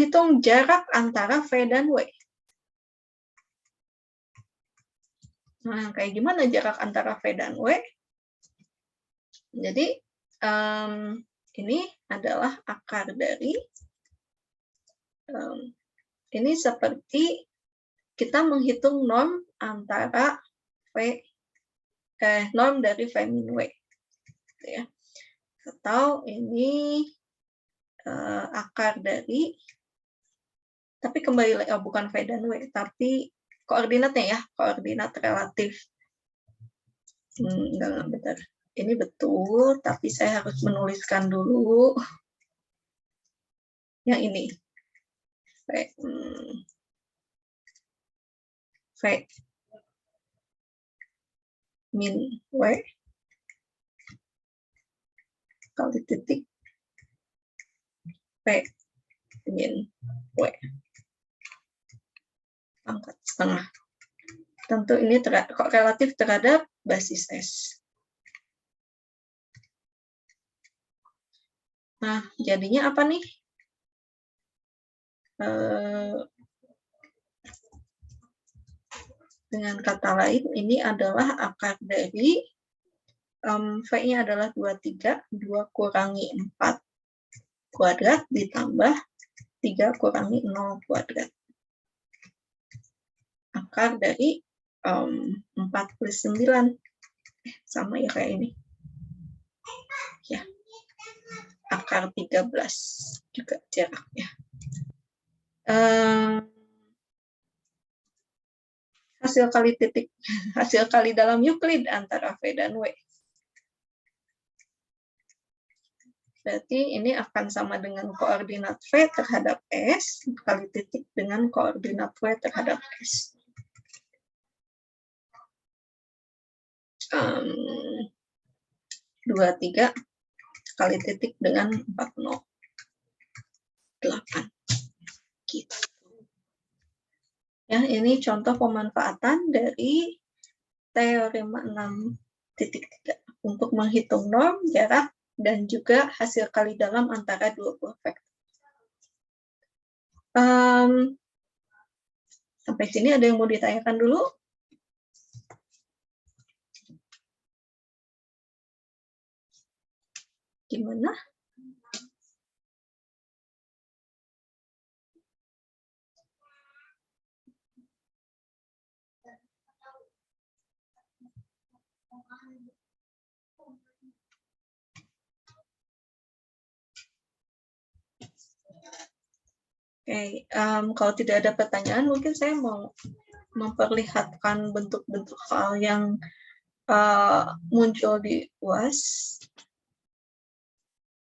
hitung jarak antara V dan W. Nah, kayak gimana jarak antara V dan W? Jadi, ini adalah akar dari, ini seperti kita menghitung norm antara norm dari V min W. Ya. Atau ini akar dari, tapi kembali lagi, bukan V dan W, tapi koordinatnya ya, koordinat relatif. Enggak, betul. Ini betul, tapi saya harus menuliskan dulu yang ini. V min W kali titik V min W pangkat setengah. Tentu ini kok relatif terhadap basis S. Nah, jadinya apa nih? Dengan kata lain, ini adalah akar dari V-nya adalah 23, 2 kurangi 4 kuadrat ditambah 3 kurangi 0 kuadrat. Akar dari 49. Sama ya kayak ini. Ya. Akar 13 juga jaraknya. Hasil kali dalam Euclid antara V dan W. Berarti ini akan sama dengan koordinat V terhadap S kali titik dengan koordinat W terhadap S. 23 kali titik dengan 408. Gitu. Ya, ini contoh pemanfaatan dari teorema 6.3 untuk menghitung norm, jarak, dan juga hasil kali dalam antara dua buah vektor. Sampai sini ada yang mau ditanyakan dulu? Gimana? Oke, kalau tidak ada pertanyaan, mungkin saya mau memperlihatkan bentuk-bentuk hal yang muncul di UAS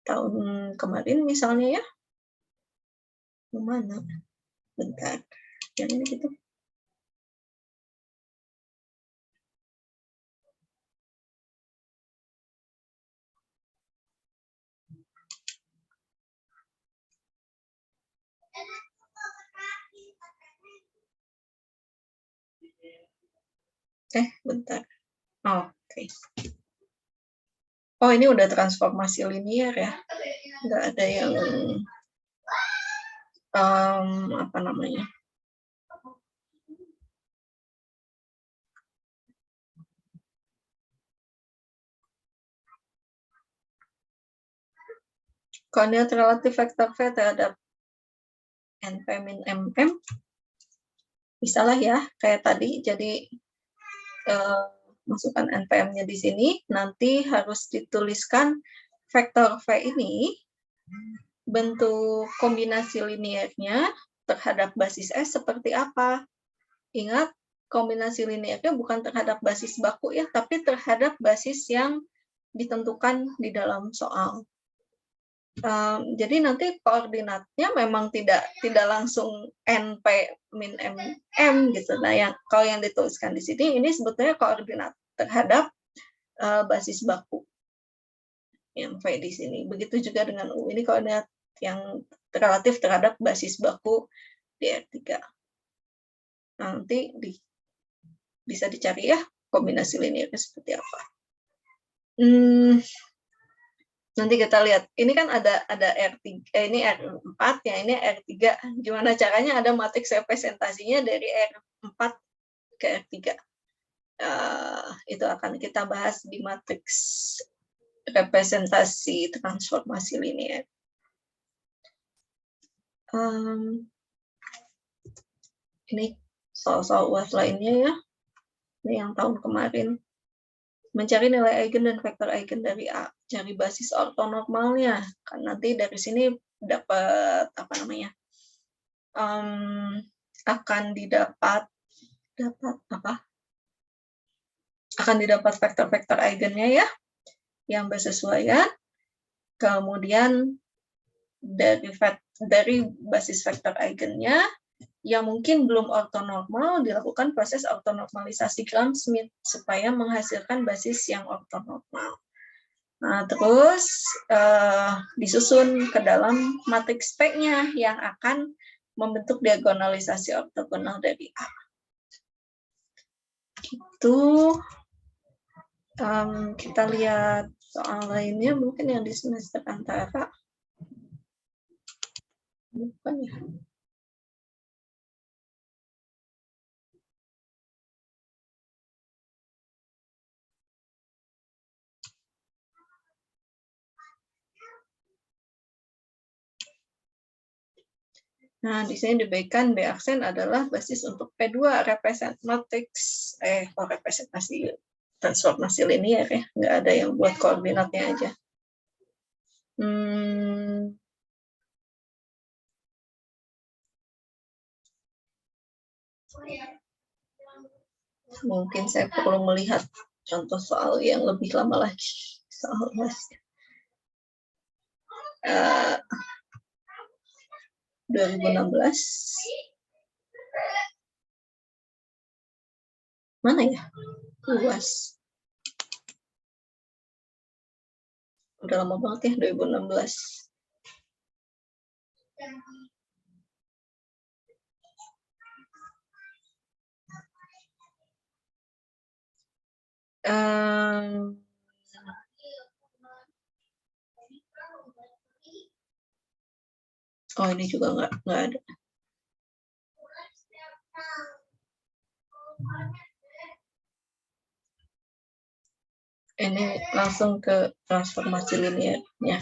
tahun kemarin misalnya ya. Mana? Bentar. Yang ini gitu. Bentar. Oke. Oh, ini udah transformasi linear ya. Nggak ada yang apa namanya? Koordinat relatif vektor V terhadap NP min MM. Bisalah ya, kayak tadi. Jadi masukkan NPM-nya di sini, nanti harus dituliskan vektor V ini bentuk kombinasi linearnya terhadap basis S seperti apa. Ingat, kombinasi linearnya bukan terhadap basis baku ya, tapi terhadap basis yang ditentukan di dalam soal. Jadi nanti koordinatnya memang tidak langsung NP min MM gitu. Nah, kalau yang dituliskan di sini ini sebetulnya koordinat terhadap basis baku yang V di sini. Begitu juga dengan U, ini koordinat yang relatif terhadap basis baku di R3. Nanti bisa dicari ya kombinasi linearnya seperti apa. Nanti kita lihat, ini kan ada R3, ini R4, ya ini R3. Gimana caranya ada matriks representasinya dari R4 ke R3. Itu akan kita bahas di matriks representasi transformasi linear. Ini soal-soal UAS lainnya ya. Ini yang tahun kemarin. Mencari nilai eigen dan vektor eigen dari A. Cari basis ortonormalnya. Kan nanti dari sini dapat apa namanya? Akan didapat apa? Akan didapat vektor-vektor eigennya ya, yang bersesuaian. Kemudian dari basis vektor eigennya yang mungkin belum ortonormal, dilakukan proses ortonormalisasi Gram-Schmidt supaya menghasilkan basis yang ortonormal. Nah, terus disusun ke dalam matriks P-nya yang akan membentuk diagonalisasi ortogonal dari A. Itu kita lihat soal lainnya mungkin yang di semester antara. Bukan ya. Nah, di sini diberikan B aksen adalah basis untuk P2 representasi transformasi linear ya, nggak ada yang buat koordinatnya aja. Mungkin saya perlu melihat contoh soal yang lebih lama lagi. Soal masnya. 2016. Mana ya? UAS. Udah lama banget ya, 2016. Oh, ini juga nggak ada. Ini langsung ke transformasi linearnya.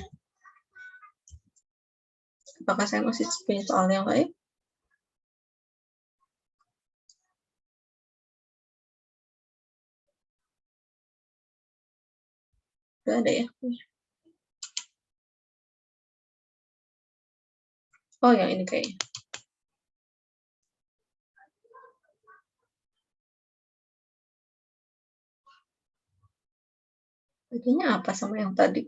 Apakah saya masih punya soal yang lain? Nggak ada ya? Oh, yang ini kayaknya. Bedanya apa sama yang tadi?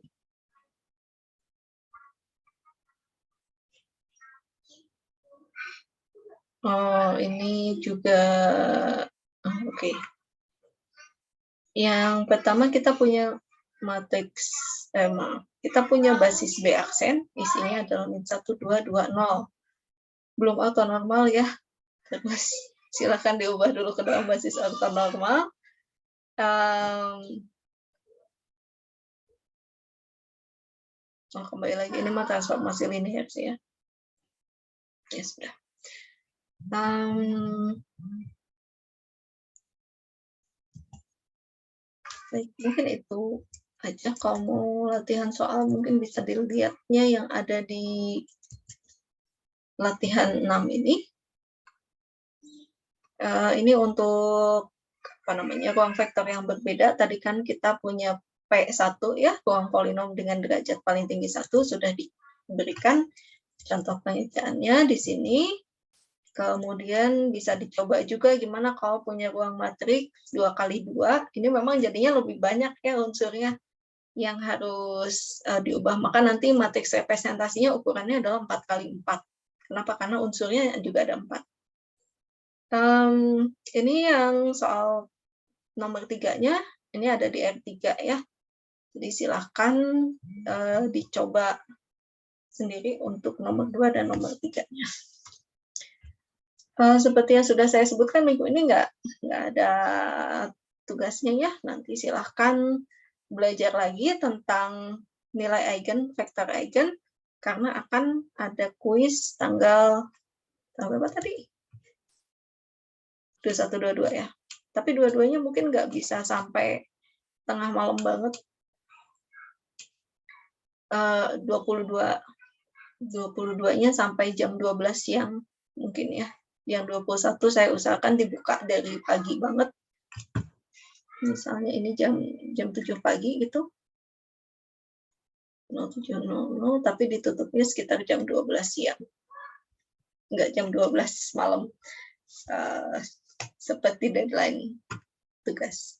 Oh, ini juga oke. Yang pertama kita punya matriks kita punya basis B aksen, isinya adalah min 1, 2, 2, 0. Belum ortonormal ya. Terus silakan diubah dulu ke dalam basis ortonormal. Kembali lagi, ini mah transformasi linear sih ya. Ya sudah. Baik, mungkin itu aja. Kalau mau latihan soal mungkin bisa dilihatnya yang ada di latihan 6 ini. Ini untuk ruang vektor yang berbeda. Tadi kan kita punya P1 ya, ruang polinom dengan derajat paling tinggi 1 sudah diberikan contoh pengerjaannya di sini. Kemudian bisa dicoba juga gimana kalau punya ruang matriks 2x2. Ini memang jadinya lebih banyak ya unsurnya yang harus diubah. Maka nanti matriks representasinya ukurannya adalah 4x4. Kenapa? Karena unsurnya juga ada 4. Ini yang soal nomor 3-nya, ini ada di R3 ya. Jadi silahkan dicoba sendiri untuk nomor 2 dan nomor 3-nya. Seperti yang sudah saya sebutkan, minggu ini nggak ada tugasnya ya. Nanti silahkan belajar lagi tentang nilai eigen, vektor eigen, karena akan ada kuis tanggal berapa tadi? 21, 22 ya. Tapi dua-duanya mungkin nggak bisa sampai tengah malam banget. 22-nya sampai jam 12 siang mungkin ya. Yang 21 saya usahakan dibuka dari pagi banget. Misalnya ini jam 7 pagi gitu. 07.00, tapi ditutupnya sekitar jam 12 siang. Enggak jam 12 malam. Seperti deadline tugas.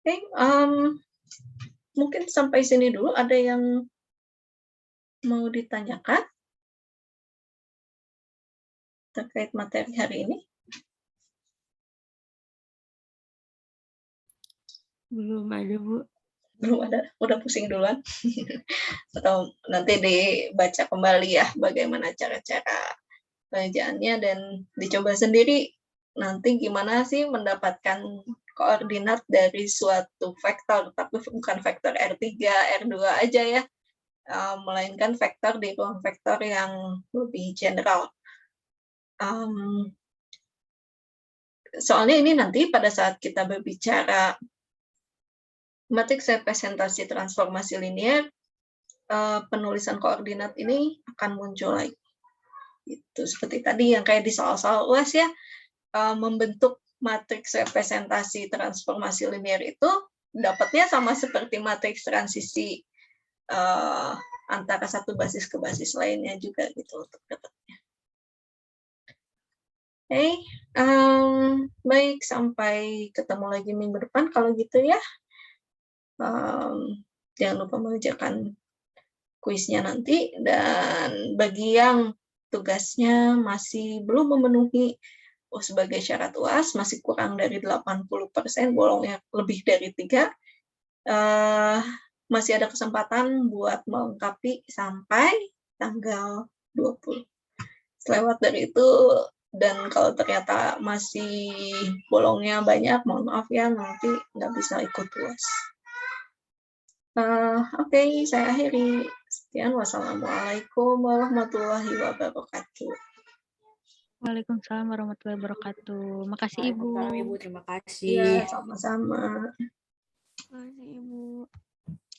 Oke, mungkin sampai sini dulu. Ada yang mau ditanyakan terkait materi hari ini? Belum ada, Bu. Belum ada, udah pusing duluan. Atau nanti dibaca kembali ya bagaimana cara-cara pengerjaannya dan dicoba sendiri nanti gimana sih mendapatkan koordinat dari suatu vektor, tapi bukan vektor R3, R2 aja ya, melainkan vektor di ruang vektor yang lebih general. Soalnya ini nanti pada saat kita berbicara matriks representasi transformasi linear, penulisan koordinat ini akan muncul lagi. Itu seperti tadi yang kayak di soal-soal UAS ya, membentuk matriks representasi transformasi linear itu dapatnya sama seperti matriks transisi antara satu basis ke basis lainnya juga gitu untuk dapatnya. Oke, baik, sampai ketemu lagi minggu depan kalau gitu ya. Jangan lupa mengerjakan kuisnya nanti, dan bagi yang tugasnya masih belum memenuhi sebagai syarat UAS, masih kurang dari 80%, bolongnya lebih dari 3, masih ada kesempatan buat melengkapi sampai tanggal 20. Selewat dari itu, dan kalau ternyata masih bolongnya banyak, mohon maaf ya, nanti nggak bisa ikut UAS. Oke, saya akhiri. Sekian, wassalamualaikum warahmatullahi wabarakatuh. Waalaikumsalam warahmatullahi wabarakatuh. Makasih Ibu. Waalaikumsalam, Ibu. Terima kasih. Iya, sama-sama. Makasih Ibu.